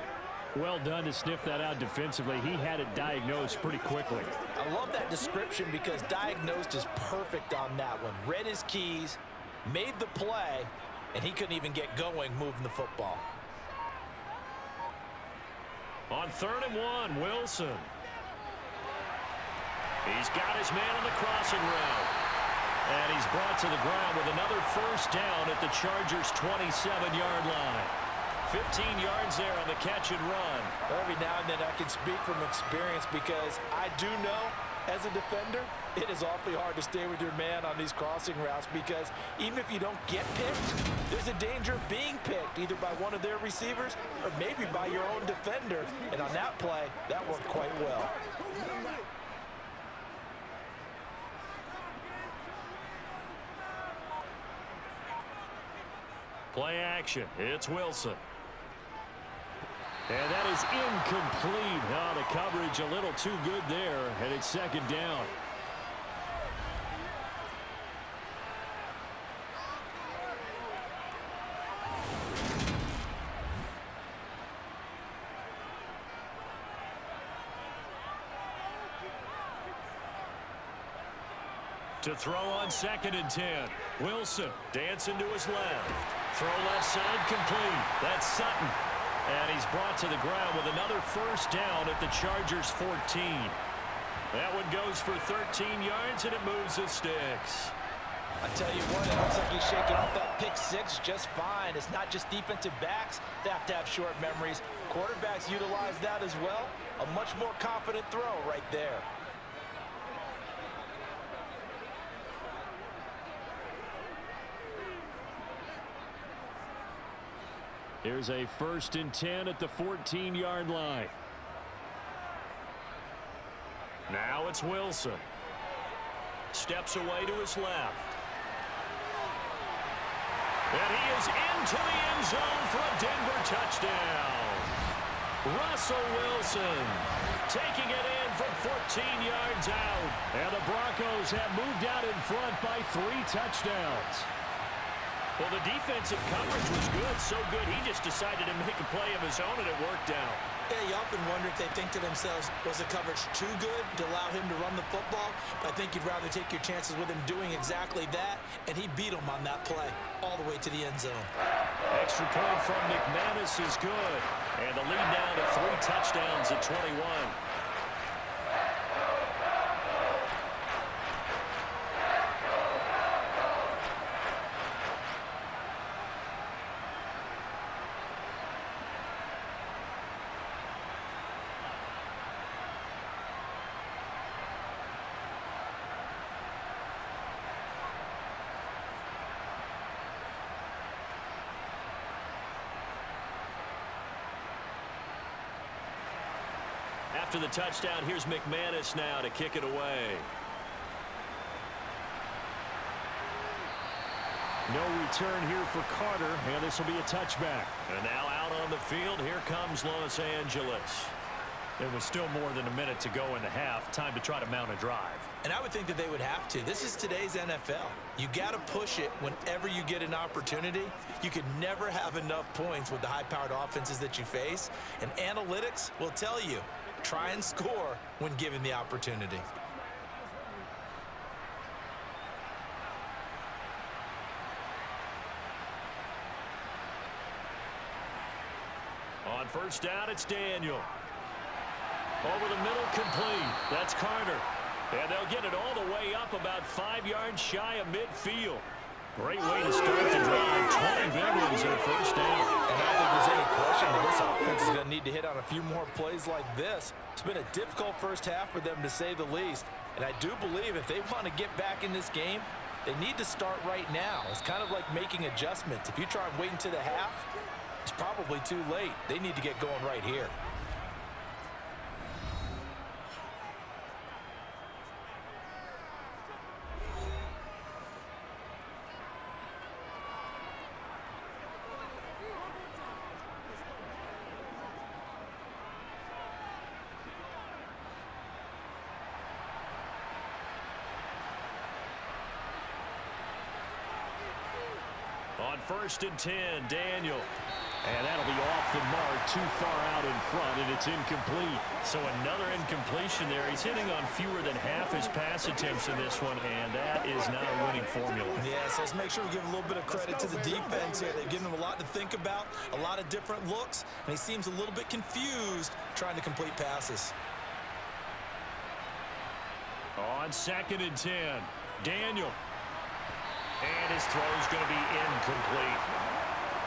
Well done to sniff that out defensively. He had it diagnosed pretty quickly. I love that description because diagnosed is perfect on that one. Read his keys, made the play, and he couldn't even get going moving the football. On 3rd and 1, Wilson. He's got his man on the crossing route. And he's brought to the ground with another first down at the Chargers' 27-yard line. 15 yards there on the catch and run. Every now and then I can speak from experience because I do know as a defender, it is awfully hard to stay with your man on these crossing routes because even if you don't get picked, there's a danger of being picked either by one of their receivers or maybe by your own defender. And on that play, that worked quite well. Play action. It's Wilson. And that is incomplete. Oh, the coverage a little too good there, and it's 2nd down. To throw on 2nd and 10. Wilson dancing to his left. Throw left side complete. That's Sutton. And he's brought to the ground with another first down at the Chargers' 14. That one goes for 13 yards, and it moves the sticks. I tell you what, it looks like he's shaking off that pick six just fine. It's not just defensive backs that have to have short memories. Quarterbacks utilize that as well. A much more confident throw right there. Here's a 1st and 10 at the 14-yard line. Now it's Wilson. Steps away to his left. And he is into the end zone for a Denver touchdown. Russell Wilson taking it in from 14 yards out. And the Broncos have moved out in front by 3 touchdowns. Well, the defensive coverage was good, so good he just decided to make a play of his own, and it worked out. Yeah, you often wonder if they think to themselves, was the coverage too good to allow him to run the football? But I think you'd rather take your chances with him doing exactly that, and he beat him on that play all the way to the end zone. Extra point from McManus is good, and the lead now to 3 touchdowns at 21. After the touchdown, here's McManus now to kick it away. No return here for Carter, and this will be a touchback. And now out on the field, here comes Los Angeles. There was still more than a minute to go in the half. Time to try to mount a drive. And I would think that they would have to. This is today's NFL. You got to push it whenever you get an opportunity. You could never have enough points with the high-powered offenses that you face. And analytics will tell you, try and score when given the opportunity. On first down, it's Daniel. Over the middle, complete. That's Carter. And they'll get it all the way up about 5 yards shy of midfield. Great way to start the drive. 20 Bengals and a first down. And I don't think there's any question that this offense is going to need to hit on a few more plays like this. It's been a difficult first half for them, to say the least. And I do believe if they want to get back in this game, they need to start right now. It's kind of like making adjustments. If you try and wait until the half, it's probably too late. They need to get going right here. On first and 10, Daniel. And that'll be off the mark, too far out in front, and it's incomplete. So another incompletion there. He's hitting on fewer than half his pass attempts in this one, and that is not a winning formula. Yes, let's make sure we give a little bit of credit to the defense here. They've given him a lot to think about, a lot of different looks, and he seems a little bit confused trying to complete passes. On 2nd and 10, Daniel. And his throw's going to be incomplete.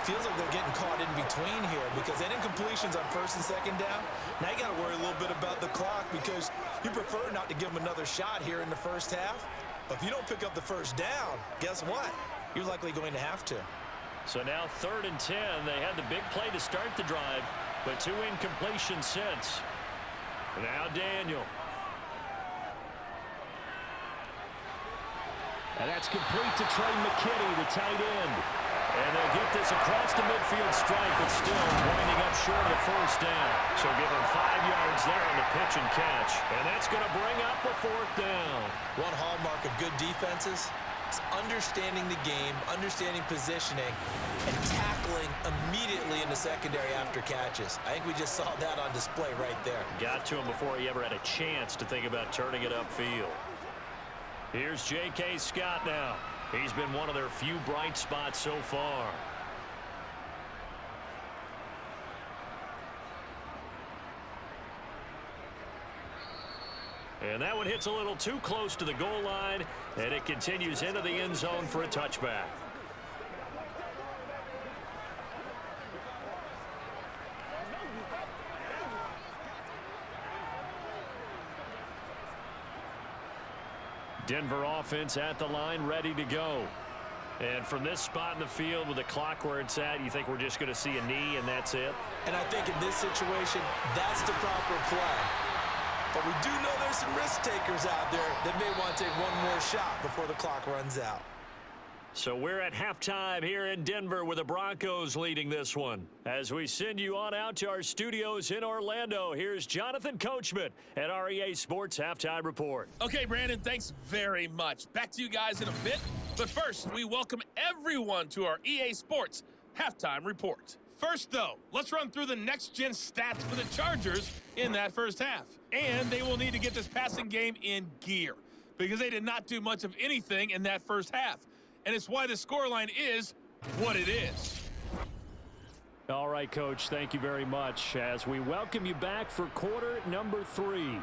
Feels like they're getting caught in between here because that incompletion's on 1st and 2nd down. Now you got to worry a little bit about the clock because you prefer not to give them another shot here in the first half. But if you don't pick up the first down, guess what? You're likely going to have to. So now 3rd and 10. They had the big play to start the drive, but 2 incompletions since. Now Daniel. And that's complete to Trey McKinney, the tight end. And they'll get this across the midfield stripe, but still winding up short of the first down. So give him 5 yards there on the pitch and catch. And that's going to bring up a 4th down. One hallmark of good defenses is understanding the game, understanding positioning, and tackling immediately in the secondary after catches. I think we just saw that on display right there. Got to him before he ever had a chance to think about turning it upfield. Here's J.K. Scott now. He's been one of their few bright spots so far. And that one hits a little too close to the goal line, and it continues into the end zone for a touchback. Denver offense at the line, ready to go. And from this spot in the field with the clock where it's at, you think we're just going to see a knee and that's it? And I think in this situation, that's the proper play. But we do know there's some risk takers out there that may want to take one more shot before the clock runs out. So we're at halftime here in Denver with the Broncos leading this one. As we send you on out to our studios in Orlando, here's Jonathan Coachman at our EA Sports Halftime Report. Okay, Brandon, thanks very much. Back to you guys in a bit. But first, we welcome everyone to our EA Sports Halftime Report. First, though, let's run through the next-gen stats for the Chargers in that first half. And they will need to get this passing game in gear because they did not do much of anything in that first half. And it's why the scoreline is what it is. All right, Coach, thank you very much as we welcome you back for quarter number 3.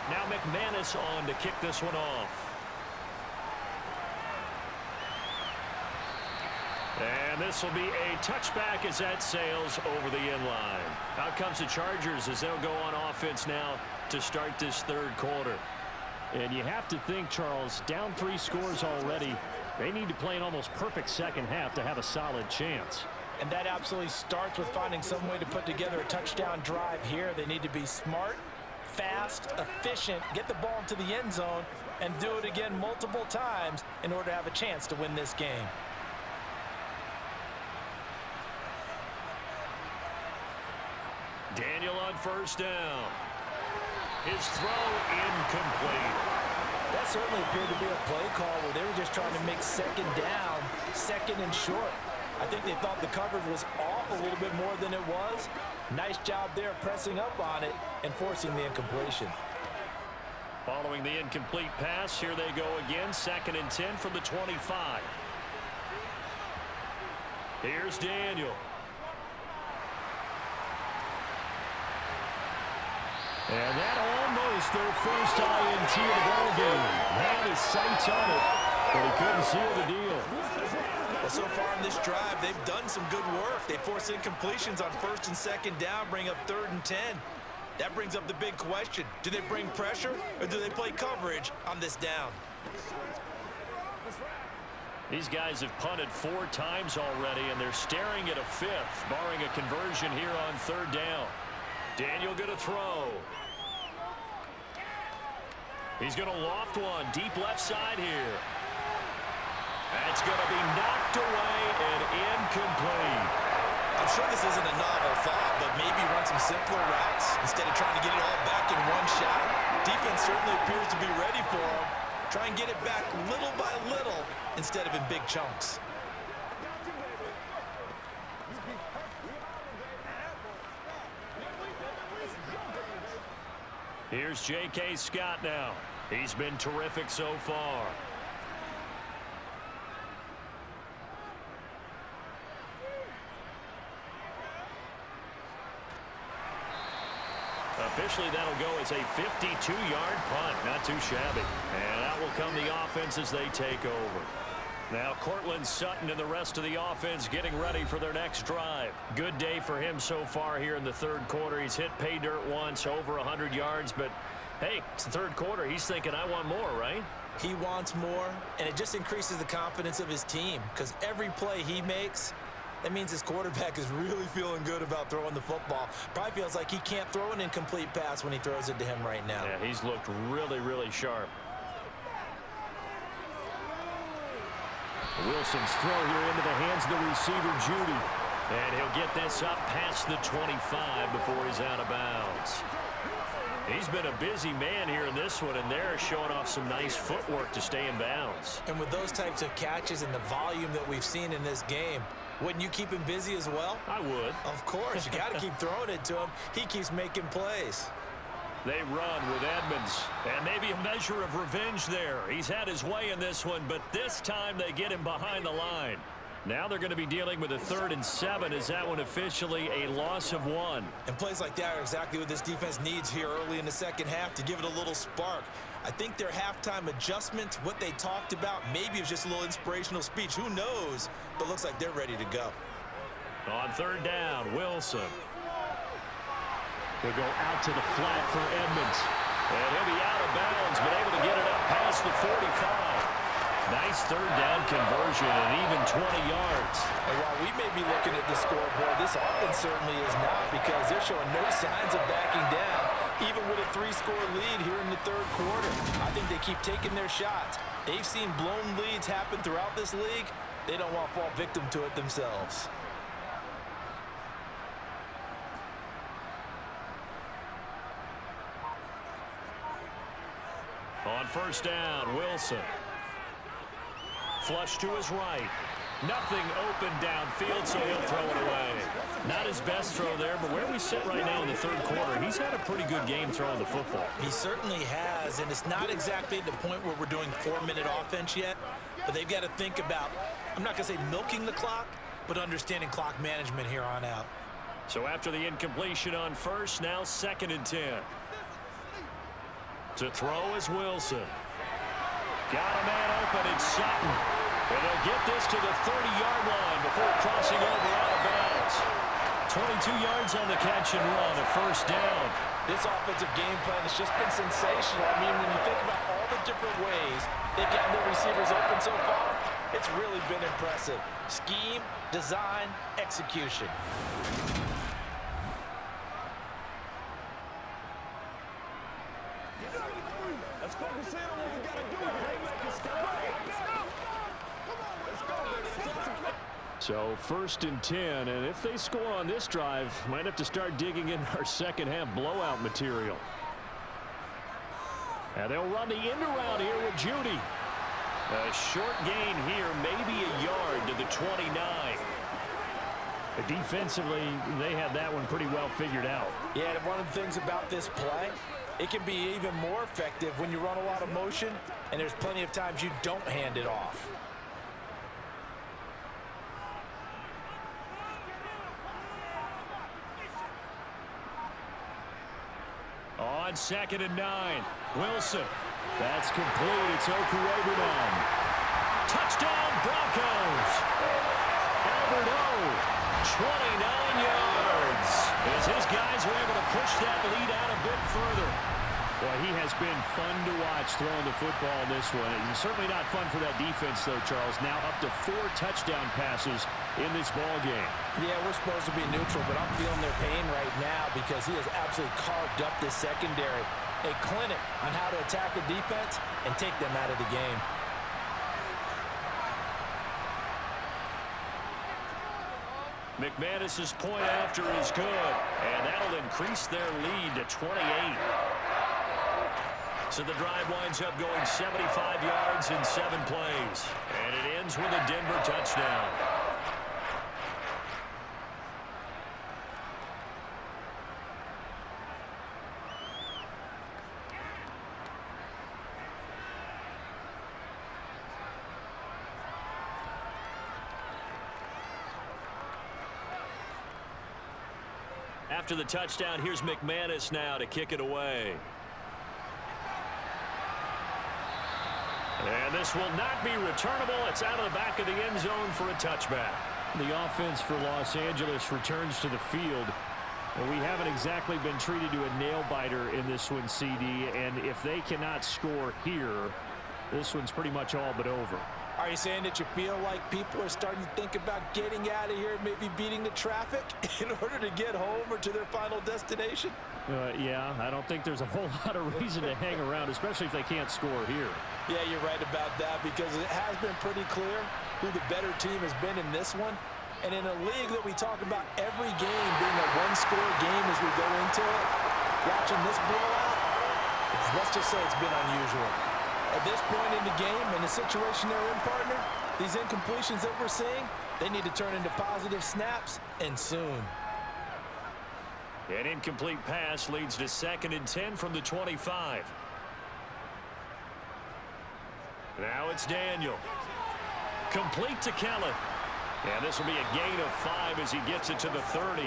Now McManus on to kick this one off. And this will be a touchback as that sails over the end line. Out comes the Chargers as they'll go on offense now to start this third quarter. And you have to think, Charles, down 3 scores already. They need to play an almost perfect second half to have a solid chance. And that absolutely starts with finding some way to put together a touchdown drive here. They need to be smart, fast, efficient, get the ball into the end zone, and do it again multiple times in order to have a chance to win this game. Daniel on first down. His throw incomplete. That certainly appeared to be a play call where they were just trying to make second down, second and short. I think they thought the coverage was off a little bit more than it was. Nice job there pressing up on it and forcing the incompletion. Following the incomplete pass, here they go again. 2nd and 10 from the 25. Here's Daniel. And that almost their first INT of the ball game. Had his sights on it, but he couldn't seal the deal. Well, so far in this drive, they've done some good work. They force incompletions on 1st and 2nd down, bring up 3rd and 10. That brings up the big question. Do they bring pressure or do they play coverage on this down? These guys have punted 4 times already, and they're staring at a 5th, barring a conversion here on 3rd down. Daniel going to throw. He's going to loft one deep left side here. That's going to be knocked away and incomplete. I'm sure this isn't a novel thought, but maybe run some simpler routes instead of trying to get it all back in one shot. Defense certainly appears to be ready for him. Try and get it back little by little instead of in big chunks. Here's J.K. Scott now. He's been terrific so far. Officially, that'll go as a 52-yard punt. Not too shabby. And out will come the offense as they take over. Now Cortland Sutton and the rest of the offense getting ready for their next drive. Good day for him so far here in the 3rd quarter. He's hit pay dirt once, over 100 yards. But, hey, it's the 3rd quarter. He's thinking, I want more, right? He wants more, and it just increases the confidence of his team because every play he makes, that means his quarterback is really feeling good about throwing the football. Probably feels like he can't throw an incomplete pass when he throws it to him right now. Yeah, he's looked really, really sharp. Wilson's throw here into the hands of the receiver, Judy. And he'll get this up past the 25 before he's out of bounds. He's been a busy man here in this one, and they're showing off some nice footwork to stay in bounds. And with those types of catches and the volume that we've seen in this game, wouldn't you keep him busy as well? I would. Of course. You got to keep throwing it to him. He keeps making plays. They run with Edmonds, and maybe a measure of revenge there. He's had his way in this one, but this time they get him behind the line. Now they're going to be dealing with a 3rd and 7. Is that one officially a loss of 1? And plays like that are exactly what this defense needs here early in the 2nd half to give it a little spark. I think their halftime adjustments, what they talked about, maybe it was just a little inspirational speech. Who knows? But looks like they're ready to go. On 3rd down, Wilson. He'll go out to the flat for Edmonds. And he'll be out of bounds, but able to get it up past the 45. Nice 3rd down conversion and even 20 yards. And while we may be looking at the scoreboard, this offense certainly is not because they're showing no signs of backing down, even with a 3-score lead here in the 3rd quarter. I think they keep taking their shots. They've seen blown leads happen throughout this league. They don't want to fall victim to it themselves. On 1st down, Wilson. Flush to his right. Nothing open downfield, so he'll throw it away. Not his best throw there, but where we sit right now in the 3rd quarter, he's had a pretty good game throwing the football. He certainly has, and it's not exactly at the point where we're doing 4-minute offense yet, but they've got to think about, I'm not going to say milking the clock, but understanding clock management here on out. So after the incompletion on 1st, now 2nd and 10. To throw is Wilson. Got a man open, it's Sutton. And they'll get this to the 30-yard line before crossing over out of bounds. 22 yards on the catch and run, a 1st down. This offensive game plan has just been sensational. I mean, when you think about all the different ways they've gotten their receivers open so far, it's really been impressive. Scheme, design, execution. Let's focus in on what we got to do. So 1st and 10, and if they score on this drive, might have to start digging in our 2nd half blowout material. And they'll run the end around here with Judy. A short gain here, maybe a yard to the 29. Defensively, they had that one pretty well figured out. Yeah, and one of the things about this play, it can be even more effective when you run a lot of motion, and there's plenty of times you don't hand it off. On 2nd and 9, Wilson. That's complete. It's Okurebunan. Touchdown, Broncos. Albert O, 29 yards. As his guys are able to push that lead out a bit further. Well, he has been fun to watch throwing the football in this one. It's certainly not fun for that defense, though, Charles. Now up to 4 touchdown passes in this ball game. Yeah, we're supposed to be neutral, but I'm feeling their pain right now because he has absolutely carved up this secondary. A clinic on how to attack a defense and take them out of the game. McManus's point after is good, and that'll increase their lead to 28. So the drive winds up going 75 yards in 7 plays, and it ends with a Denver touchdown. After the touchdown, here's McManus now to kick it away. And this will not be returnable. It's out of the back of the end zone for a touchback. The offense for Los Angeles returns to the field. And we haven't exactly been treated to a nail-biter in this one, CD. And if they cannot score here, this one's pretty much all but over. Are you saying that you feel like people are starting to think about getting out of here and maybe beating the traffic in order to get home or to their final destination? Yeah, I don't think there's a whole lot of reason to hang around, especially if they can't score here. Yeah, you're right about that because it has been pretty clear who the better team has been in this one. And in a league that we talk about every game being a one-score game as we go into it, watching this blowout, let's just say it's been unusual. At this point in the game, in the situation they're in, partner, these incompletions that we're seeing, they need to turn into positive snaps, and soon. An incomplete pass leads to 2nd and 10 from the 25. Now it's Daniel. Complete to Kellen. And this will be a gain of 5 as he gets it to the 30.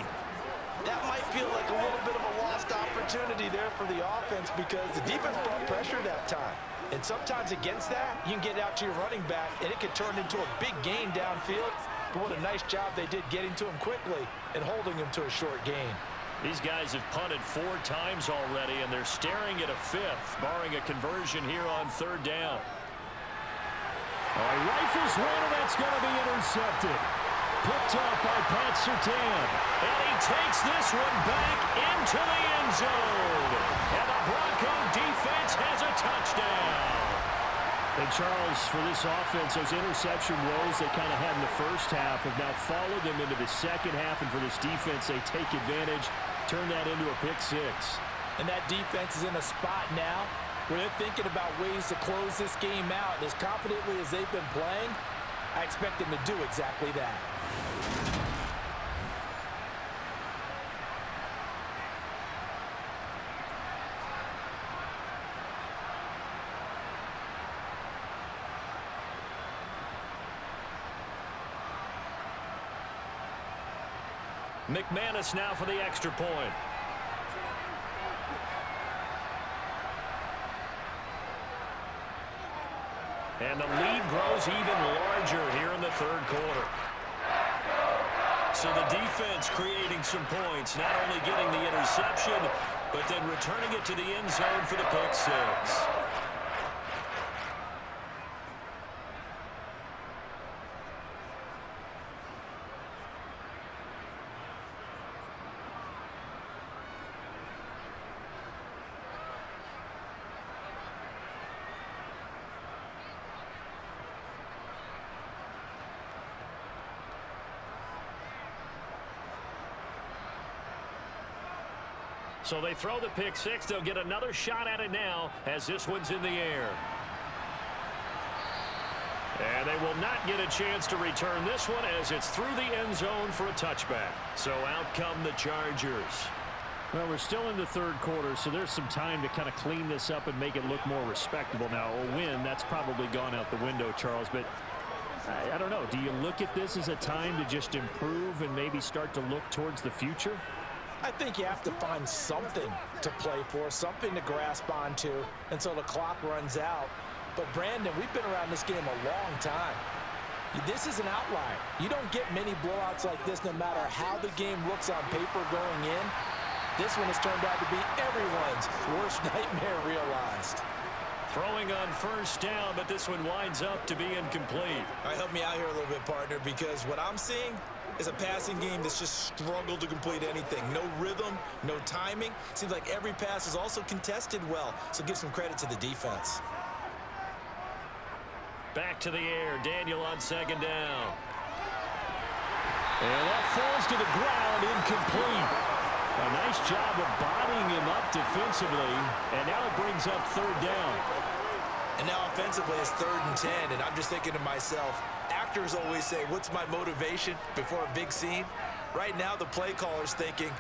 That might feel like a little bit of a lost opportunity there for the offense because the defense brought pressure that time. And sometimes against that, you can get out to your running back, and it could turn into a big gain downfield. But what a nice job they did getting to him quickly and holding him to a short gain. These guys have punted 4 times already, and they're staring at a 5th, barring a conversion here on 3rd down. Rifles one, and that's going to be intercepted. Picked up by Pat Surtain. And he takes this one back into the end zone. And the Bronco defense has a touchdown. And Charles, for this offense, those interception woes they kind of had in the first half have now followed them into the second half. And for this defense, they take advantage, turn that into a pick 6. And that defense is in a spot now where they're thinking about ways to close this game out. And as confidently as they've been playing, I expect them to do exactly that. McManus now for the extra point. And the lead grows even larger here in the 3rd quarter. So the defense creating some points, not only getting the interception, but then returning it to the end zone for the pick 6. So they throw the pick 6. They'll get another shot at it now as this one's in the air. And they will not get a chance to return this one as it's through the end zone for a touchback. So out come the Chargers. Well, we're still in the 3rd quarter, so there's some time to kind of clean this up and make it look more respectable. Now, a win, that's probably gone out the window, Charles, but I don't know. Do you look at this as a time to just improve and maybe start to look towards the future? I think you have to find something to play for, something to grasp onto until the clock runs out. But, Brandon, we've been around this game a long time. This is an outlier. You don't get many blowouts like this no matter how the game looks on paper going in. This one has turned out to be everyone's worst nightmare realized. Throwing on first down, but this one winds up to be incomplete. All right, help me out here a little bit, partner, because what I'm seeing is a passing game that's just struggled to complete anything. No rhythm, no timing. Seems like every pass is also contested well, so give some credit to the defense. Back to the air, Daniel on second down. And that falls to the ground, incomplete. A nice job of bodying him up defensively, and now it brings up third down. And now offensively it's 3rd and 10, and I'm just thinking to myself, actors always say, what's my motivation before a big scene? Right now the play caller's thinking,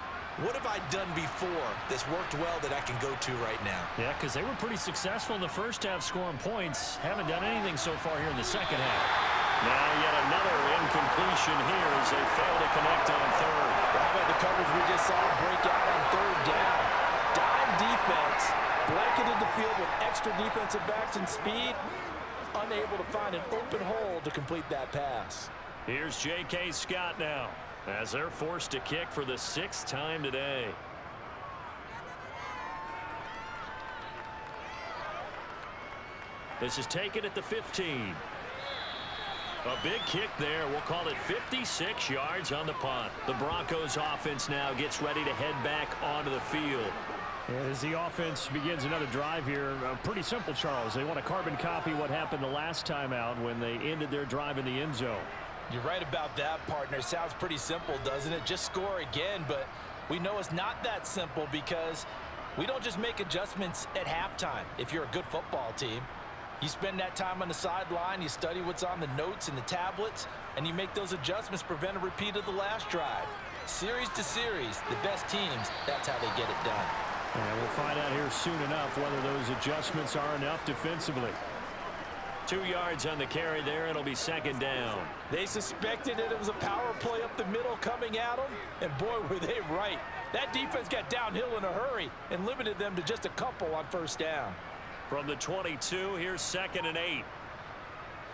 what have I done before that's worked well that I can go to right now? Yeah, because they were pretty successful in the first half scoring points. Haven't done anything so far here in the second half. Now yet another incompletion here as they fail to connect on third. How about the coverage we just saw break out on 3rd down? Dime defense, blanketed the field with extra defensive backs and speed, unable to find an open hole to complete that pass. Here's J.K. Scott now as they're forced to kick for the 6th time today. This is taken at the 15. A big kick there. We'll call it 56 yards on the punt. The Broncos offense now gets ready to head back onto the field. As the offense begins another drive here, pretty simple, Charles. They want to carbon copy what happened the last time out when they ended their drive in the end zone. You're right about that, partner. Sounds pretty simple, doesn't it? Just score again, but we know it's not that simple because we don't just make adjustments at halftime if you're a good football team. You spend that time on the sideline, you study what's on the notes and the tablets, and you make those adjustments to prevent a repeat of the last drive. Series to series, the best teams, that's how they get it done. And we'll find out here soon enough whether those adjustments are enough defensively. 2 yards on the carry there. It'll be 2nd down. They suspected that it was a power play up the middle coming at them, and boy, were they right. That defense got downhill in a hurry and limited them to just a couple on 1st down. From the 22, here's 2nd and 8.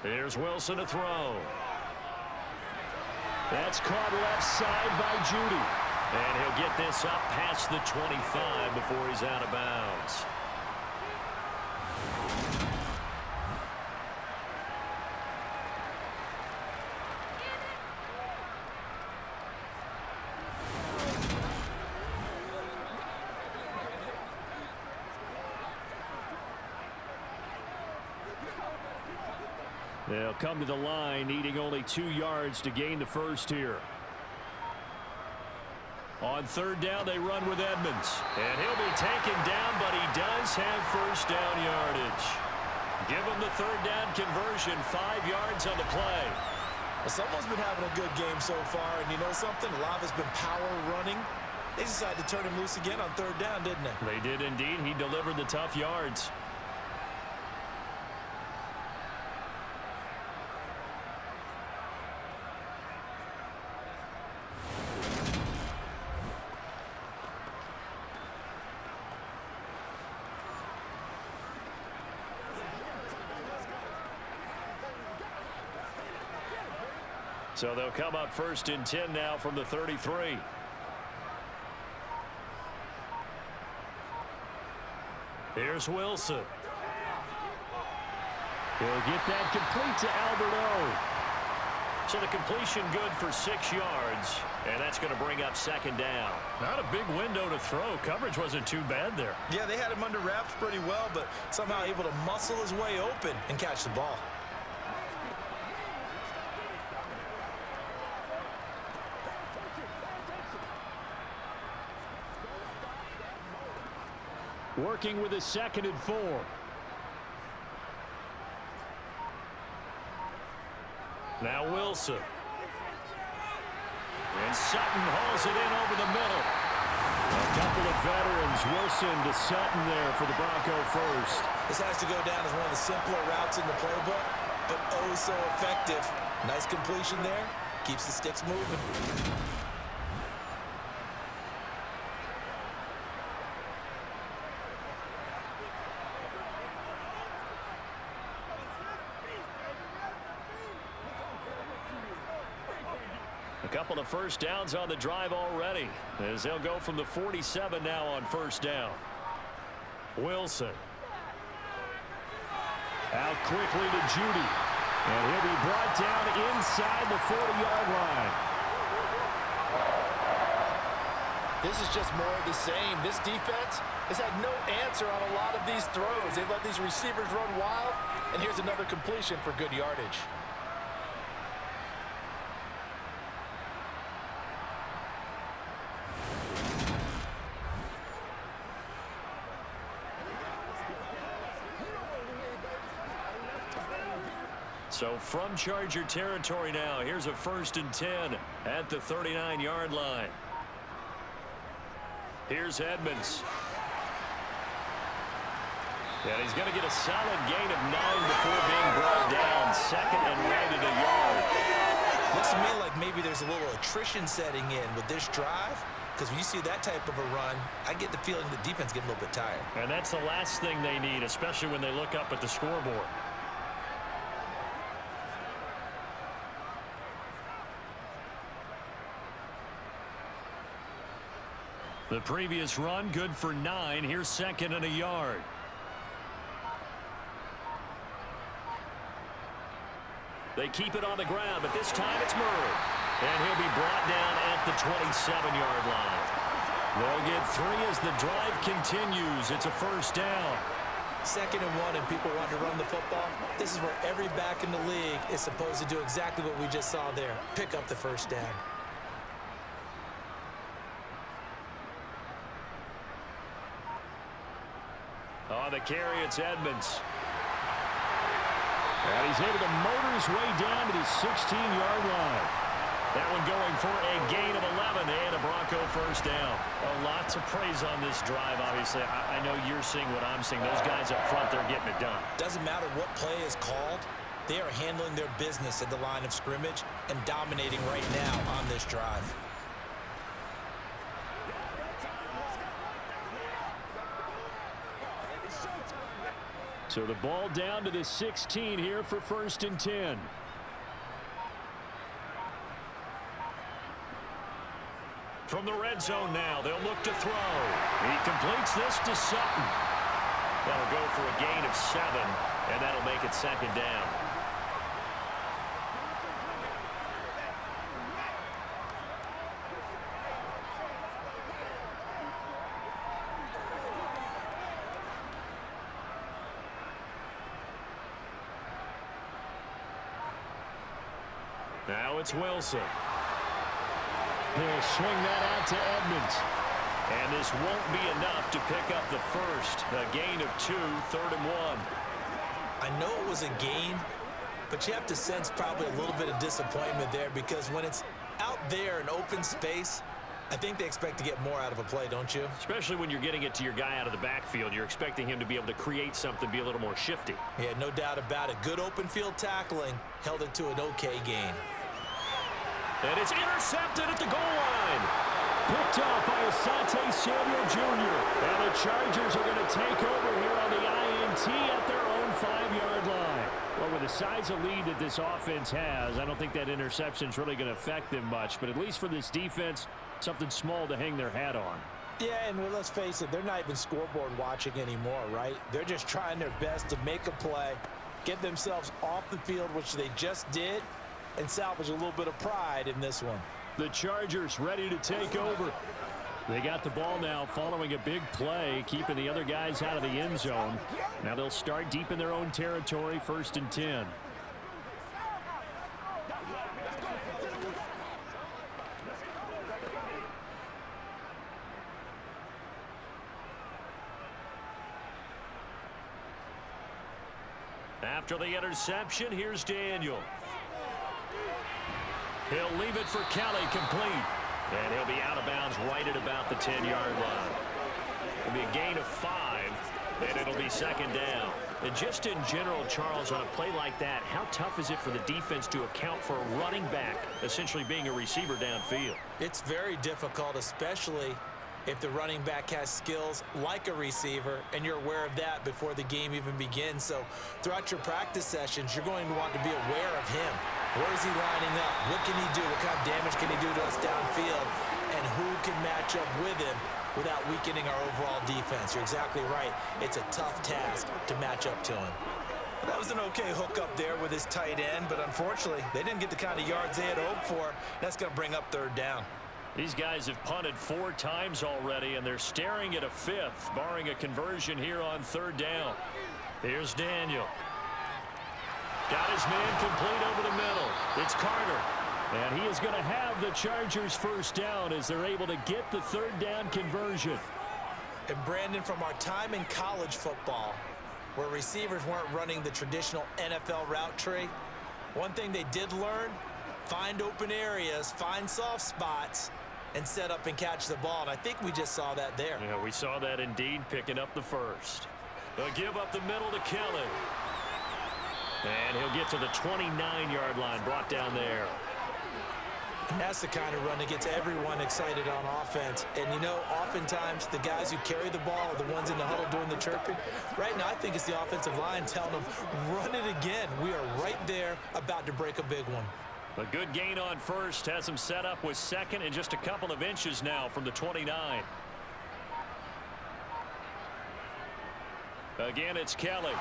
Here's Wilson to throw. That's caught left side by Judy. And he'll get this up past the 25 before he's out of bounds. They'll come to the line, needing only 2 yards to gain the first here. On 3rd down, they run with Edmonds. And he'll be taken down, but he does have 1st down yardage. Give him the 3rd down conversion, 5 yards on the play. Well, someone's been having a good game so far, and you know something? A lot has been power running. They decided to turn him loose again on 3rd down, didn't they? They did indeed. He delivered the tough yards. So they'll come up 1st and 10 now from the 33. Here's Wilson. He'll get that complete to Alberto. So the completion good for 6 yards, and that's going to bring up 2nd down. Not a big window to throw. Coverage wasn't too bad there. Yeah, they had him under wraps pretty well, but somehow able to muscle his way open and catch the ball. Working with a 2nd and 4. Now Wilson. And Sutton hauls it in over the middle. A couple of veterans, Wilson to Sutton there for the Bronco first. This has to go down as one of the simpler routes in the playbook, but oh so effective. Nice completion there. Keeps the sticks moving. couple of first downs on the drive already, as they'll go from the 47 now on first down. Wilson. Out quickly to Judy. And he'll be brought down inside the 40-yard line. This is just more of the same. This defense has had no answer on a lot of these throws. They've let these receivers run wild, and here's another completion for good yardage. So from Charger territory now, here's a 1st and 10 at the 39-yard line. Here's Edmonds. And he's going to get a solid gain of 9 before being brought down. 2nd and right at a yard. Looks to me like maybe there's a little attrition setting in with this drive, because when you see that type of a run, I get the feeling the defense getting a little bit tired. And that's the last thing they need, especially when they look up at the scoreboard. The previous run, good for 9. Here's 2nd and a yard. They keep it on the ground, but this time it's Murray. And he'll be brought down at the 27-yard line. They'll get 3 as the drive continues. It's a 1st down. 2nd and 1, and people want to run the football. This is where every back in the league is supposed to do exactly what we just saw there. Pick up the 1st down. On the carry, it's Edmonds. And he's able to motor his way down to the 16-yard line. That one going for a gain of 11 and a Bronco 1st down. A lot to praise on this drive, obviously. I know you're seeing what I'm seeing. Those guys up front, they're getting it done. Doesn't matter what play is called. They are handling their business at the line of scrimmage and dominating right now on this drive. So the ball down to the 16 here for 1st and 10. From the red zone now, they'll look to throw. He completes this to Sutton. That'll go for a gain of 7, and that'll make it 2nd down. Now it's Wilson. He'll swing that out to Edmonds. And this won't be enough to pick up the 1st. A gain of 2, 3rd and 1. I know it was a gain, but you have to sense probably a little bit of disappointment there, because when it's out there in open space, I think they expect to get more out of a play, don't you? Especially when you're getting it to your guy out of the backfield. You're expecting him to be able to create something, be a little more shifty. Yeah, no doubt about it. Good open field tackling held it to an okay gain. And it's intercepted at the goal line. Picked off by Asante Samuel Jr. And the Chargers are going to take over here on the INT at their own 5-yard line. Well, with the size of lead that this offense has, I don't think that interception is really going to affect them much. But at least for this defense, something small to hang their hat on. Yeah, and let's face it, they're not even scoreboard watching anymore, right? They're just trying their best to make a play, get themselves off the field, which they just did, and salvage a little bit of pride in this one. The Chargers ready to take over. They got the ball now following a big play, keeping the other guys out of the end zone. Now they'll start deep in their own territory, 1st and 10. After the interception, here's Daniel. He'll leave it for Kelly, complete. And he'll be out of bounds right at about the 10-yard line. It'll be a gain of 5, and it'll be 2nd down. And just in general, Charles, on a play like that, how tough is it for the defense to account for a running back essentially being a receiver downfield? It's very difficult, especially if the running back has skills like a receiver, and you're aware of that before the game even begins. So throughout your practice sessions, you're going to want to be aware of him. Where is he lining up? What can he do? What kind of damage can he do to us downfield? And who can match up with him without weakening our overall defense? You're exactly right. It's a tough task to match up to him. That was an okay hook up there with his tight end, but unfortunately, they didn't get the kind of yards they had hoped for. That's going to bring up third down. These guys have punted 4 times already, and they're staring at a 5th, barring a conversion here on third down. Here's Daniel. Got his man complete over the middle. It's Carter. And he is going to have the Chargers first down as they're able to get the third down conversion. And Brandon, from our time in college football, where receivers weren't running the traditional NFL route tree, one thing they did learn, find open areas, find soft spots, and set up and catch the ball. And I think we just saw that there. Yeah, we saw that indeed, picking up the first. They'll give up the middle to Kelly. And he'll get to the 29-yard line, brought down there. And that's the kind of run that gets everyone excited on offense. And, you know, oftentimes the guys who carry the ball are the ones in the huddle doing the chirping. Right now, I think it's the offensive line telling them, run it again. We are right there about to break a big one. A good gain on first has him set up with second and just a couple of inches now from the 29. Again, it's Kelly.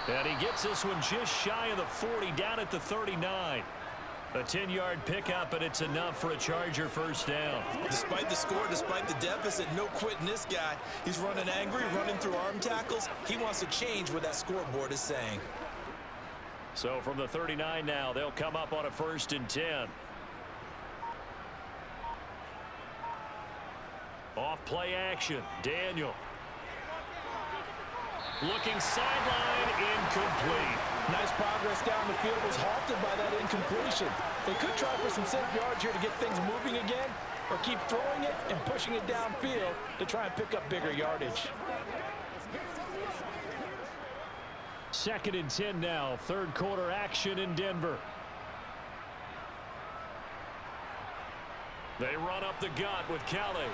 And he gets this one just shy of the 40, down at the 39. A 10-yard pickup, and it's enough for a Charger first down. Despite the score, despite the deficit, no quitting this guy. He's running angry, running through arm tackles. He wants to change what that scoreboard is saying. So from the 39 now, they'll come up on a 1st and 10. Off play action, Daniel. Looking sideline, incomplete. Nice progress down the field, was halted by that incompletion. They could try for some safe yards here to get things moving again, or keep throwing it and pushing it downfield to try and pick up bigger yardage. 2nd and 10 now, third quarter action in Denver. They run up the gut with Kelly.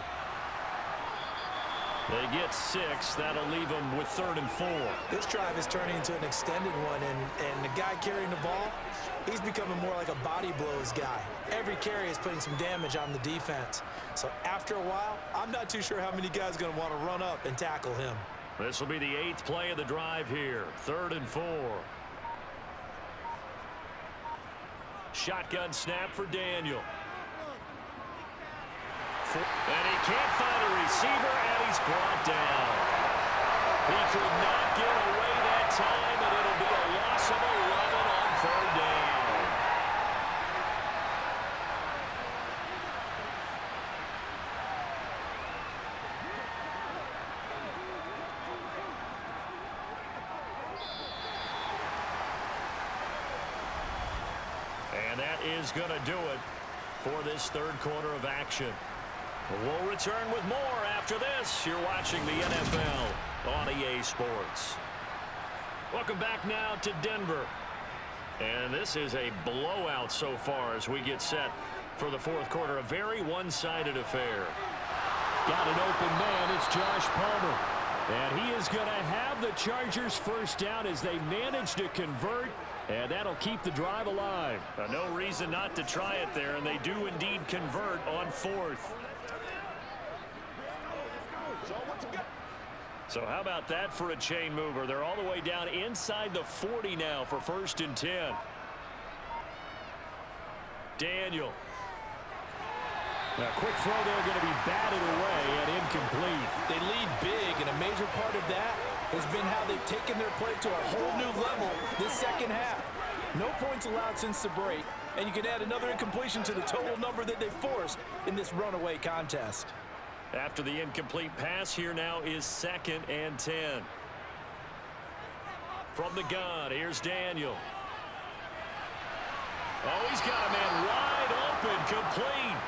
They get 6. That'll leave them with 3rd and 4. This drive is turning into an extended one, and the guy carrying the ball, he's becoming more like a body blows guy. Every carry is putting some damage on the defense. So after a while, I'm not too sure how many guys are going to want to run up and tackle him. This will be the 8th play of the drive here. 3rd and 4. Shotgun snap for Daniel. And he can't find a receiver, and he's brought down. He could not get away that time, and it'll be a loss of 11 on 3rd down. And that is going to do it for this third quarter of action. We'll return with more after this. You're watching the NFL on EA Sports. Welcome back now to Denver. And this is a blowout so far as we get set for the fourth quarter. A very one-sided affair. Got an open man. It's Josh Palmer. And he is going to have the Chargers first down as they manage to convert. And that'll keep the drive alive. No reason not to try it there, and they do indeed convert on 4th. So how about that for a chain mover? They're all the way down inside the 40 now for 1st and 10. Daniel. A quick throw there going to be batted away and incomplete. They lead big, and a major part of that has been how they've taken their play to a whole new level this second half. No points allowed since the break, and you can add another incompletion to the total number that they forced in this runaway contest. After the incomplete pass, here now is 2nd and 10. From the gun, here's Daniel. Oh, he's got a man wide open, complete.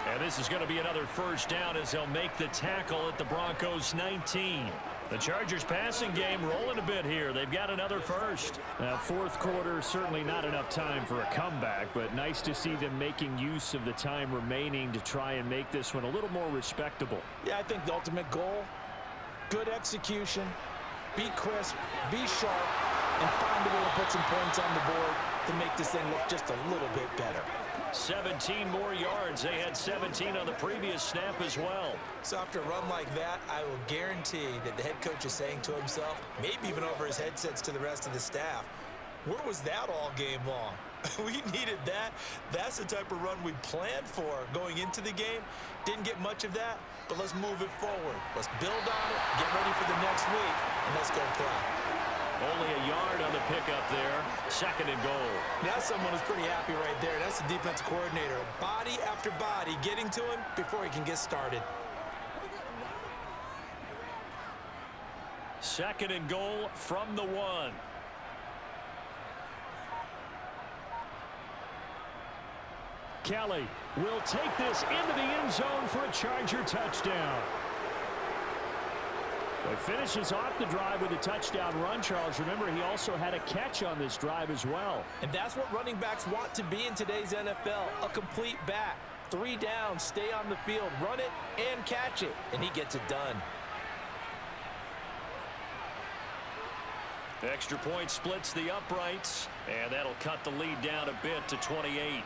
And this is going to be another first down as they'll make the tackle at the Broncos 19. The Chargers passing game rolling a bit here. They've got another first. Fourth quarter, certainly not enough time for a comeback, but nice to see them making use of the time remaining to try and make this one a little more respectable. Yeah, I think the ultimate goal, good execution, be crisp, be sharp, and find a way to put some points on the board to make this thing look just a little bit better. 17 more yards. They had 17 on the previous snap as well. So after a run like that, I will guarantee that the head coach is saying to himself, maybe even over his headsets to the rest of the staff, where was that all game long? We needed that. That's the type of run we planned for going into the game. Didn't get much of that, but let's move it forward. Let's build on it, get ready for the next week, and let's go play. Only a yard on the pickup there. 2nd and goal. That's someone who's pretty happy right there. That's the defensive coordinator. Body after body getting to him before he can get started. 2nd and goal from the 1. Kelly will take this into the end zone for a Charger touchdown. He finishes off the drive with a touchdown run, Charles. Remember, he also had a catch on this drive as well. And that's what running backs want to be in today's NFL, a complete back. 3 down, stay on the field, run it, and catch it. And he gets it done. Extra point splits the uprights, and that'll cut the lead down a bit to 28.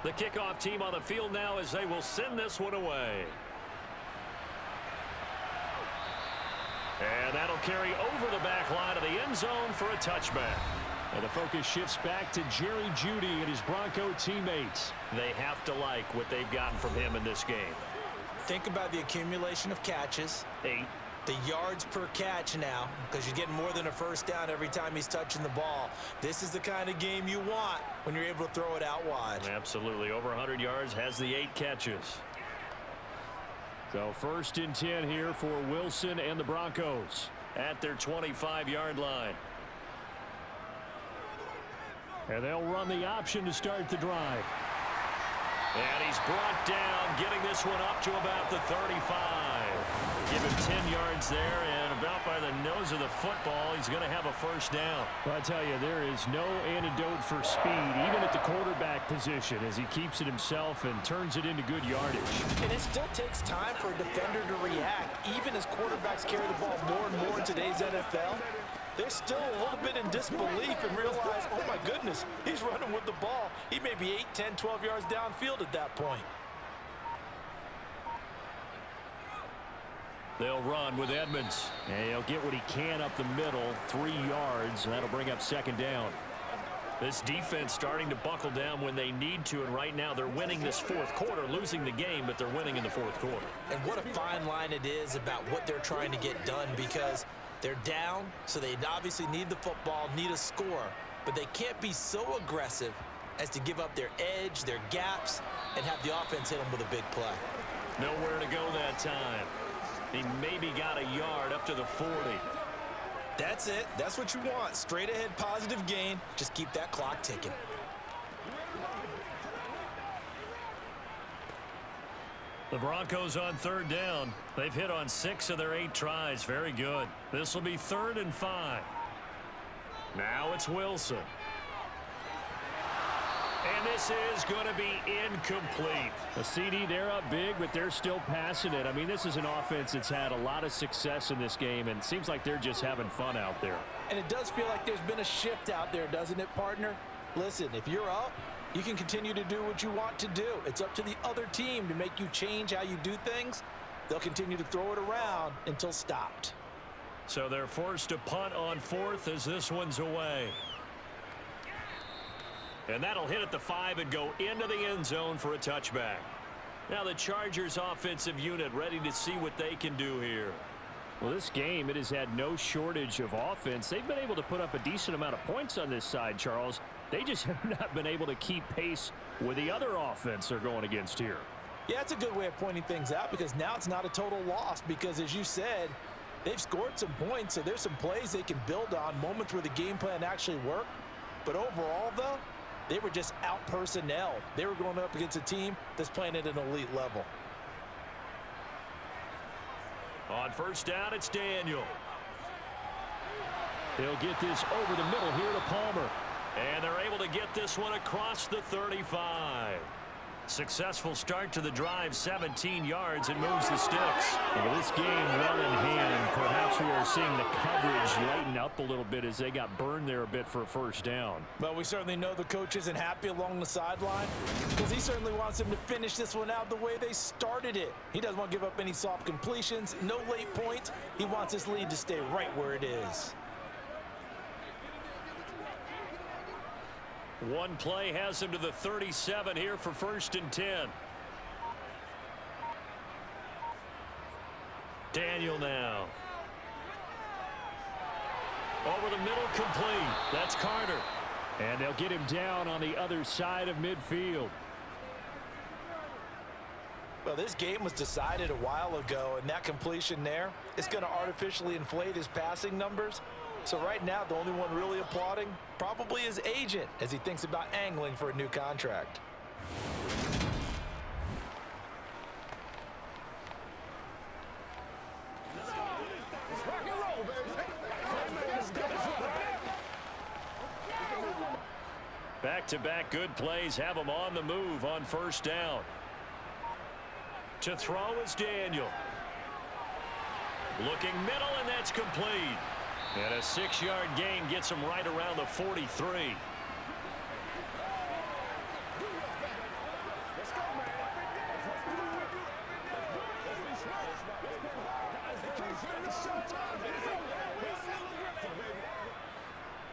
The kickoff team on the field now as they will send this one away. And that'll carry over the back line of the end zone for a touchback. And the focus shifts back to Jerry Jeudy and his Bronco teammates. They have to like what they've gotten from him in this game. Think about the accumulation of catches. 8. The yards per catch now, because you're getting more than a first down every time he's touching the ball. This is the kind of game you want when you're able to throw it out wide. Absolutely. Over 100 yards, has the 8 catches. So 1st and 10 here for Wilson and the Broncos at their 25-yard line. And they'll run the option to start the drive. And he's brought down, getting this one up to about the 35. Give him 10 yards there, and about by the nose of the football, he's going to have a first down. Well, I tell you, there is no antidote for speed, even at the quarterback position, as he keeps it himself and turns it into good yardage. And it still takes time for a defender to react, even as quarterbacks carry the ball more and more in today's NFL. They're still a little bit in disbelief and realize, oh my goodness, he's running with the ball. He may be 8, 10, 12 yards downfield at that point. They'll run with Edmonds. And he'll get what he can up the middle, 3 yards, and that'll bring up 2nd down. This defense starting to buckle down when they need to, and right now they're winning this 4th quarter, losing the game, but they're winning in the 4th quarter. And what a fine line it is about what they're trying to get done, because they're down, so they obviously need the football, need a score, but they can't be so aggressive as to give up their edge, their gaps, and have the offense hit them with a big play. Nowhere to go that time. He maybe got a yard up to the 40. That's it. That's what you want. Straight ahead positive gain. Just keep that clock ticking. The Broncos on 3rd down. They've hit on 6 of their 8 tries. Very good. This will be 3rd and 5. Now it's Wilson. And this is going to be incomplete. The CD, they're up big, but they're still passing it. I mean, this is an offense that's had a lot of success in this game, and it seems like they're just having fun out there. And it does feel like there's been a shift out there, doesn't it, partner? Listen, if you're up, you can continue to do what you want to do. It's up to the other team to make you change how you do things. They'll continue to throw it around until stopped. So they're forced to punt on 4th as this one's away. And that'll hit at the 5 and go into the end zone for a touchback. Now the Chargers offensive unit ready to see what they can do here. Well, this game, it has had no shortage of offense. They've been able to put up a decent amount of points on this side, Charles. They just have not been able to keep pace with the other offense they're going against here. Yeah, it's a good way of pointing things out because now it's not a total loss because, as you said, they've scored some points, so there's some plays they can build on, moments where the game plan actually worked. But overall, though, they were just out-personnel. They were going up against a team that's playing at an elite level. On first down, it's Daniel. They'll get this over the middle here to Palmer. And they're able to get this one across the 35. Successful start to the drive, 17 yards, and moves the sticks. Well, this game well in hand. Perhaps we are seeing the coverage lighten up a little bit as they got burned there a bit for a first down. Well, we certainly know the coach isn't happy along the sideline because he certainly wants them to finish this one out the way they started it. He doesn't want to give up any soft completions, no late points. He wants his lead to stay right where it is. One play has him to the 37 here for first and 10. Daniel now. Over the middle, complete. That's Carter. And they'll get him down on the other side of midfield. Well, this game was decided a while ago, and that completion there is going to artificially inflate his passing numbers. So right now, the only one really applauding probably his agent as he thinks about angling for a new contract. Back-to-back good plays have him on the move on first down. To throw is Daniel. Looking middle, and that's complete. And a 6-yard gain gets him right around the 43.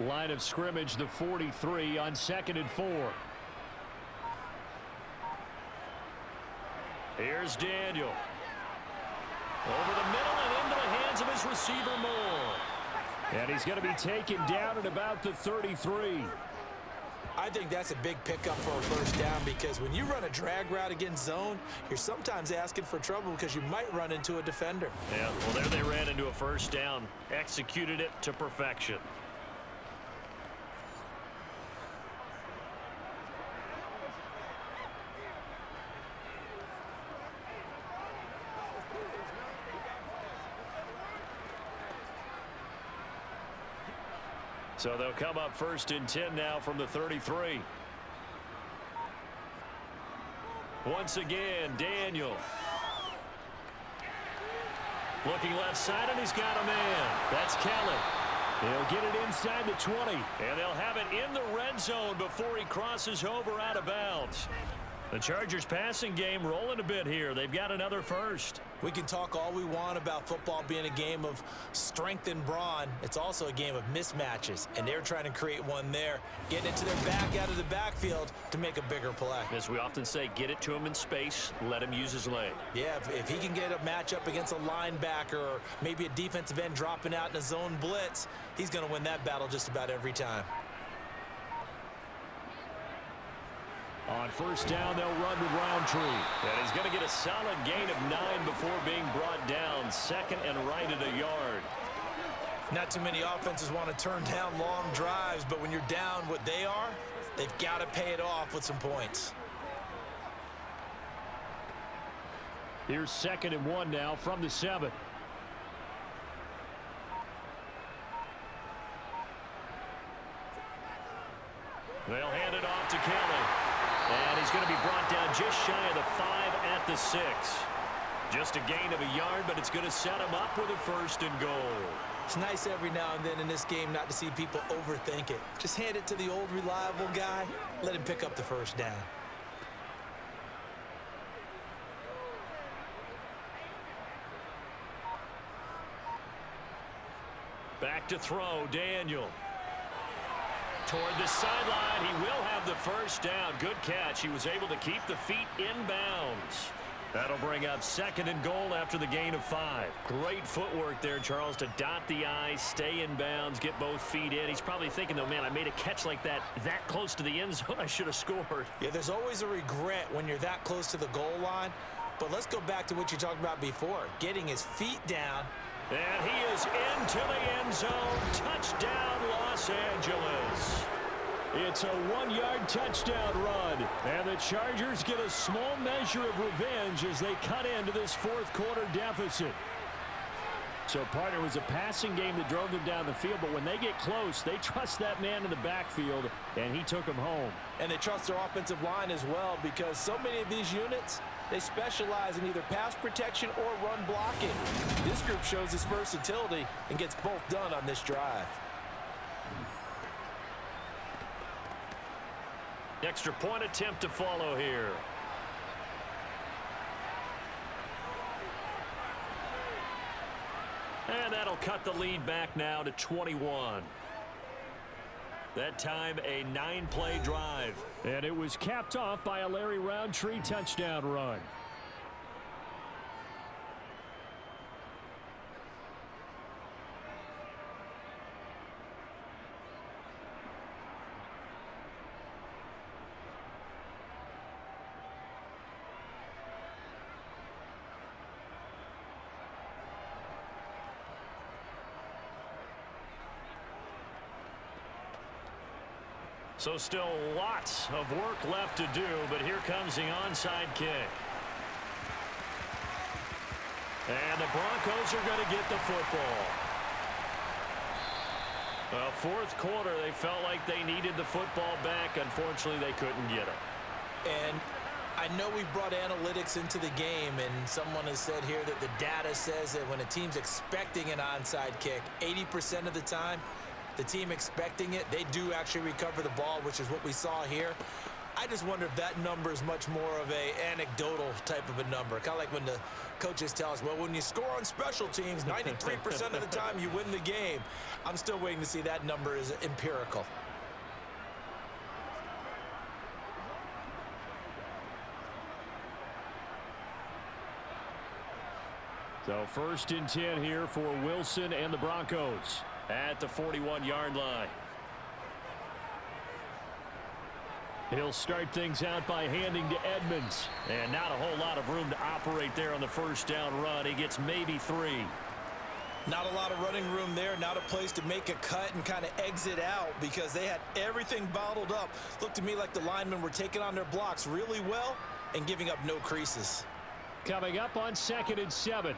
Line of scrimmage, the 43 on 2nd and 4. Here's Daniel. Over the middle and into the hands of his receiver Moore. And he's going to be taken down at about the 33. I think that's a big pickup for a first down because when you run a drag route against zone, you're sometimes asking for trouble because you might run into a defender. Yeah, well, there they ran into a first down. Executed it to perfection. So they'll come up first and 10 now from the 33. Once again, Daniel. Looking left side, and he's got a man. That's Kelly. They'll get it inside the 20. And they'll have it in the red zone before he crosses over out of bounds. The Chargers passing game rolling a bit here. They've got another first. We can talk all we want about football being a game of strength and brawn. It's also a game of mismatches, and they're trying to create one there, getting it to their back out of the backfield to make a bigger play. As we often say, get it to him in space, let him use his leg. Yeah, if he can get a matchup against a linebacker or maybe a defensive end dropping out in a zone blitz, he's going to win that battle just about every time. On first down, they'll run with Roundtree. And he's going to get a solid gain of 9 before being brought down. Second and right at a yard. Not too many offenses want to turn down long drives, but when you're down what they are, they've got to pay it off with some points. Here's 2nd and 1 now from the 7. They'll hand it off to Kelly. And he's going to be brought down just shy of the 5 at the 6. Just a gain of a yard, but it's going to set him up with a first and goal. It's nice every now and then in this game not to see people overthink it. Just hand it to the old reliable guy. Let him pick up the first down. Back to throw, Daniel. Toward the sideline, he will have the first down. Good catch. He was able to keep the feet in bounds. That'll bring up 2nd and goal after the gain of 5. Great footwork there, Charles, to dot the I, stay in bounds, get both feet in. He's probably thinking, though, man, I made a catch like that close to the end zone. I should have scored. Yeah, there's always a regret when you're that close to the goal line. But let's go back to what you talked about before, getting his feet down. And he is into the end zone. Touchdown, Los Angeles. It's a 1-yard touchdown run. And the Chargers get a small measure of revenge as they cut into this 4th quarter deficit. So, partner, it was a passing game that drove them down the field, but when they get close, they trust that man in the backfield, and he took them home. And they trust their offensive line as well, because so many of these units, they specialize in either pass protection or run blocking. This group shows its versatility and gets both done on this drive. Extra point attempt to follow here. And that'll cut the lead back now to 21. That time a 9-play drive. And it was capped off by a Larry Roundtree touchdown run. So still lots of work left to do, but here comes the onside kick. And the Broncos are going to get the football. Well, 4th quarter, they felt like they needed the football back. Unfortunately, they couldn't get it. And I know we've brought analytics into the game, and someone has said here that the data says that when a team's expecting an onside kick, 80% of the time, the team expecting it, they do actually recover the ball, which is what we saw here. I just wonder if that number is much more of a anecdotal type of a number. Kind of like when the coaches tell us, well, when you score on special teams, 93% of the time you win the game. I'm still waiting to see that number is empirical. So 1st and 10 here for Wilson and the Broncos at the 41-yard line. He'll start things out by handing to Edmonds. And not a whole lot of room to operate there on the 1st down run. He gets maybe 3. Not a lot of running room there, not a place to make a cut and kind of exit out because they had everything bottled up. Looked to me like the linemen were taking on their blocks really well and giving up no creases. Coming up on 2nd and 7.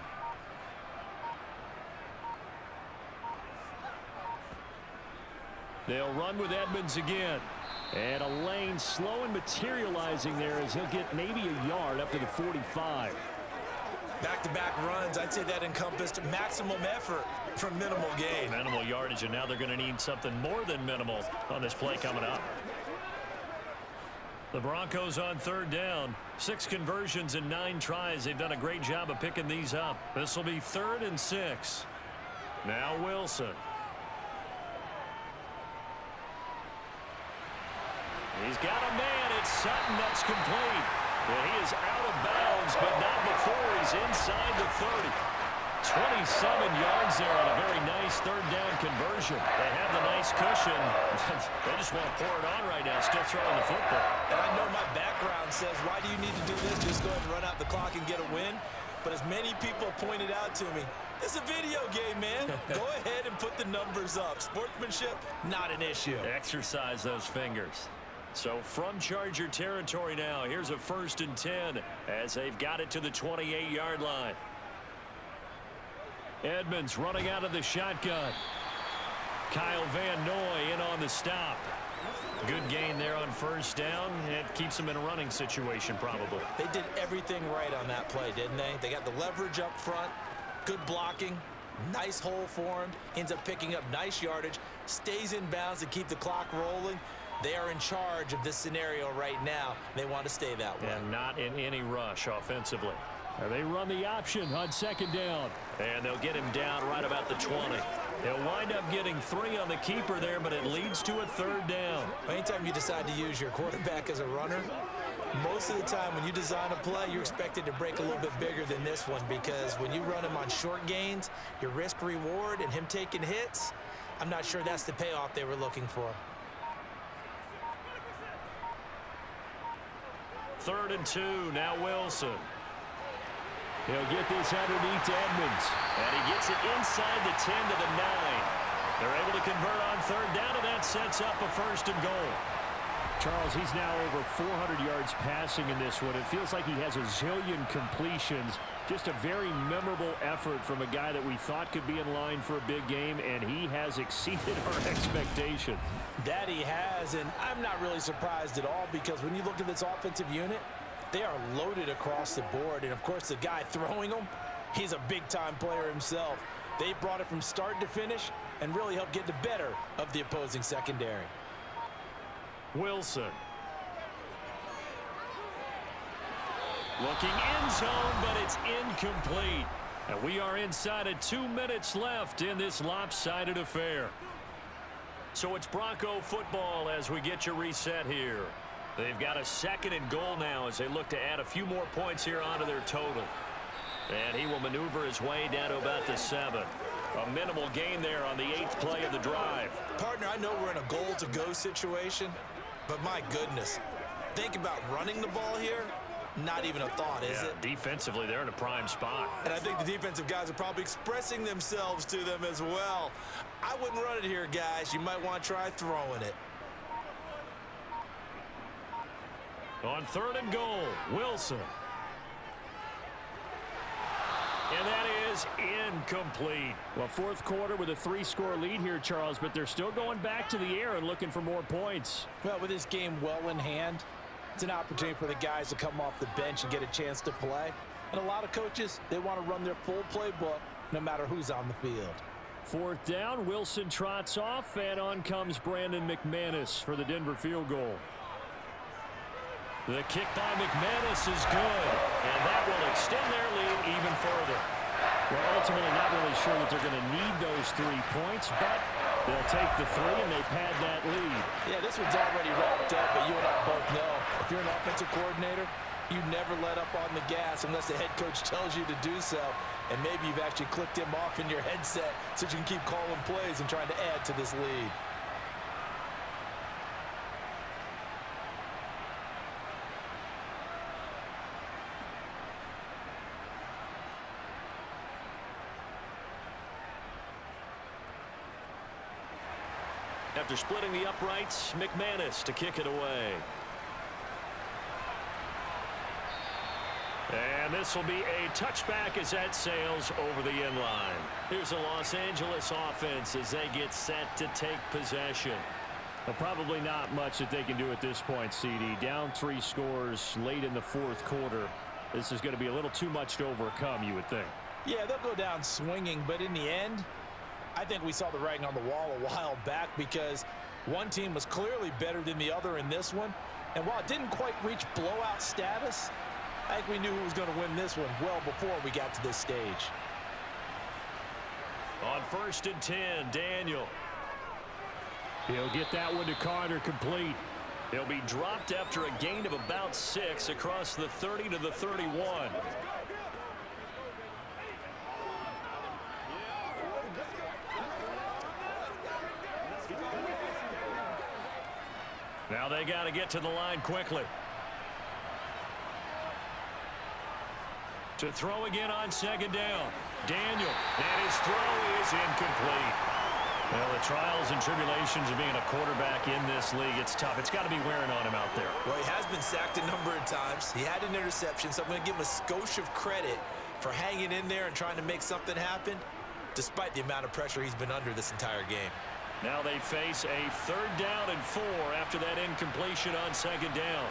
They'll run with Edmonds again. And a lane slow and materializing there as he'll get maybe a yard up to the 45. Back-to-back runs, I'd say that encompassed maximum effort for minimal gain. Minimal yardage, and now they're going to need something more than minimal on this play coming up. The Broncos on 3rd down. 6 conversions in 9 tries. They've done a great job of picking these up. This will be 3rd and 6. Now Wilson. He's got a man. It's Sutton that's complete. And he is out of bounds, but not before he's inside the 30. 27 yards there on a very nice 3rd down conversion. They have the nice cushion. They just want to pour it on right now, still throwing the football. And I know my background says, why do you need to do this? Just go ahead and run out the clock and get a win. But as many people pointed out to me, it's a video game, man. Go ahead and put the numbers up. Sportsmanship, not an issue. Exercise those fingers. So from Charger territory now, here's a 1st and 10 as they've got it to the 28-yard line. Edmonds running out of the shotgun. Kyle Van Noy in on the stop. Good gain there on 1st down. It keeps them in a running situation probably. They did everything right on that play, didn't they? They got the leverage up front, good blocking, nice hole for him, ends up picking up nice yardage, stays in bounds to keep the clock rolling. They are in charge of this scenario right now. They want to stay that way. And not in any rush offensively. They run the option on 2nd down. And they'll get him down right about the 20. They'll wind up getting 3 on the keeper there, but it leads to a 3rd down. Anytime you decide to use your quarterback as a runner, Most of the time when you design a play, you're expected to break a little bit bigger than this one because when you run him on short gains, your risk-reward and him taking hits, I'm not sure that's the payoff they were looking for. 3rd and 2, now Wilson. He'll get this underneath to Edmonds. And he gets it inside the 10 to the 9. They're able to convert on 3rd down, and that sets up a 1st and goal. Charles, he's now over 400 yards passing in this one. It feels like he has a zillion completions. Just a very memorable effort from a guy that we thought could be in line for a big game, and he has exceeded our expectations. That he has, and I'm not really surprised at all because when you look at this offensive unit, they are loaded across the board. And, of course, the guy throwing them, he's a big-time player himself. They brought it from start to finish and really helped get the better of the opposing secondary. Wilson. Looking end zone, but it's incomplete. And we are inside of 2 minutes left in this lopsided affair. So it's Bronco football as we get you reset here. They've got a 2nd and goal now as they look to add a few more points here onto their total. And he will maneuver his way down to about the 7. A minimal gain there on the 8th play of the drive. Partner, I know we're in a goal-to-go situation, but my goodness, think about running the ball here. Not even a thought, is it? Defensively, they're in a prime spot. And I think the defensive guys are probably expressing themselves to them as well. I wouldn't run it here, guys. You might want to try throwing it. On 3rd and goal, Wilson. And that is incomplete. Well, 4th quarter with a 3-score lead here, Charles, but they're still going back to the air and looking for more points. Well, with this game well in hand, it's an opportunity for the guys to come off the bench and get a chance to play. And a lot of coaches, they want to run their full playbook no matter who's on the field. 4th down, Wilson trots off, and on comes Brandon McManus for the Denver field goal. The kick by McManus is good, and that will extend their lead even further. Well, ultimately not really sure that they're going to need those 3 points, but they'll take the 3 and they pad that lead. Yeah, this one's already wrapped up, but you and I both know if you're an offensive coordinator, you never let up on the gas unless the head coach tells you to do so. And maybe you've actually clicked him off in your headset so you can keep calling plays and trying to add to this lead. After splitting the uprights, McManus to kick it away. And this will be a touchback as that sails over the end line. Here's a Los Angeles offense as they get set to take possession. Well, probably not much that they can do at this point, CD. Down 3 scores late in the 4th quarter. This is going to be a little too much to overcome, you would think. Yeah, they'll go down swinging, but in the end, I think we saw the writing on the wall a while back because one team was clearly better than the other in this one. And while it didn't quite reach blowout status, I think we knew who was going to win this one well before we got to this stage. On 1st and 10, Daniel. He'll get that one to Carter complete. He'll be dropped after a gain of about 6 across the 30 to the 31. Now they got to get to the line quickly. To throw again on 2nd down. Daniel, and his throw is incomplete. Well, the trials and tribulations of being a quarterback in this league, it's tough. It's got to be wearing on him out there. Well, he has been sacked a number of times. He had an interception, so I'm going to give him a skosh of credit for hanging in there and trying to make something happen, despite the amount of pressure he's been under this entire game. Now they face a 3rd down and 4 after that incompletion on 2nd down.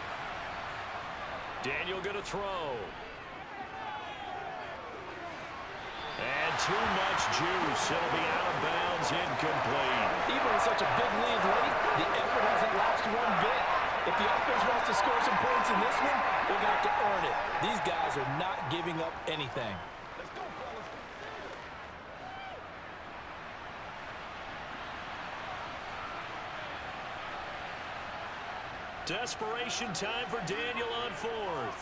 Daniel going to throw. And too much juice. It'll be out of bounds, incomplete. Even with such a big lead late, the effort hasn't lapsed one bit. If the offense wants to score some points in this one, they're going to have to earn it. These guys are not giving up anything. Desperation time for Daniel on fourth.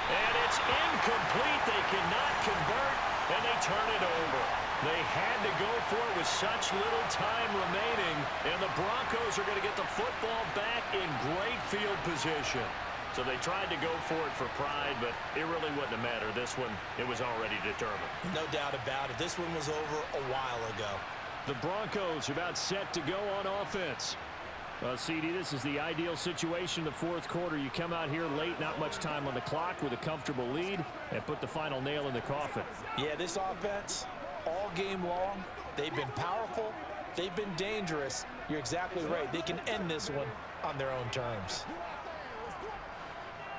And it's incomplete. They cannot convert, and they turn it over. They had to go for it with such little time remaining, and the Broncos are going to get the football back in great field position. So they tried to go for it for pride, but it really wouldn't have mattered. This one, it was already determined. No doubt about it. This one was over a while ago. The Broncos are about set to go on offense. Well, CD, this is the ideal situation in the fourth quarter. You come out here late, not much time on the clock, with a comfortable lead, and put the final nail in the coffin. Yeah, this offense, all game long, they've been powerful, they've been dangerous. You're exactly right. They can end this one on their own terms.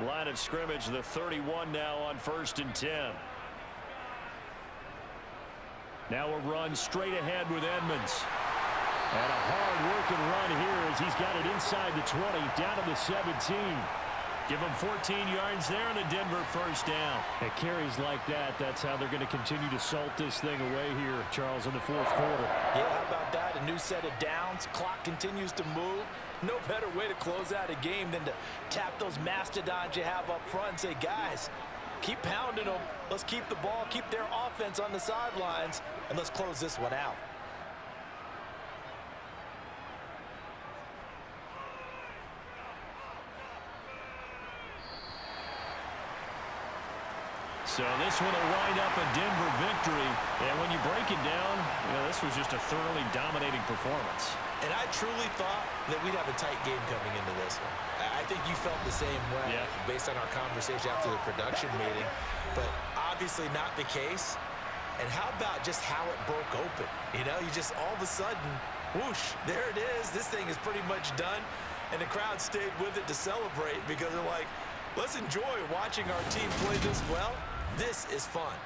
Line of scrimmage, the 31 now on 1st and 10. Now a run straight ahead with Edmonds. And a hard-working run here as he's got it inside the 20, down to the 17. Give him 14 yards there and a Denver first down. At carries like that, that's how they're going to continue to salt this thing away here, Charles, in the fourth quarter. Yeah, how about that? A new set of downs. Clock continues to move. No better way to close out a game than to tap those mastodons you have up front and say, guys, keep pounding them. Let's keep the ball, keep their offense on the sidelines, and let's close this one out. So this one will wind up a Denver victory. And when you break it down, this was just a thoroughly dominating performance. And I truly thought that we'd have a tight game coming into this one. I think you felt the same way based on our conversation after the production meeting. But obviously not the case. And how about just how it broke open? You just all of a sudden, whoosh, there it is. This thing is pretty much done. And the crowd stayed with it to celebrate because they're like, let's enjoy watching our team play this well. This is fun.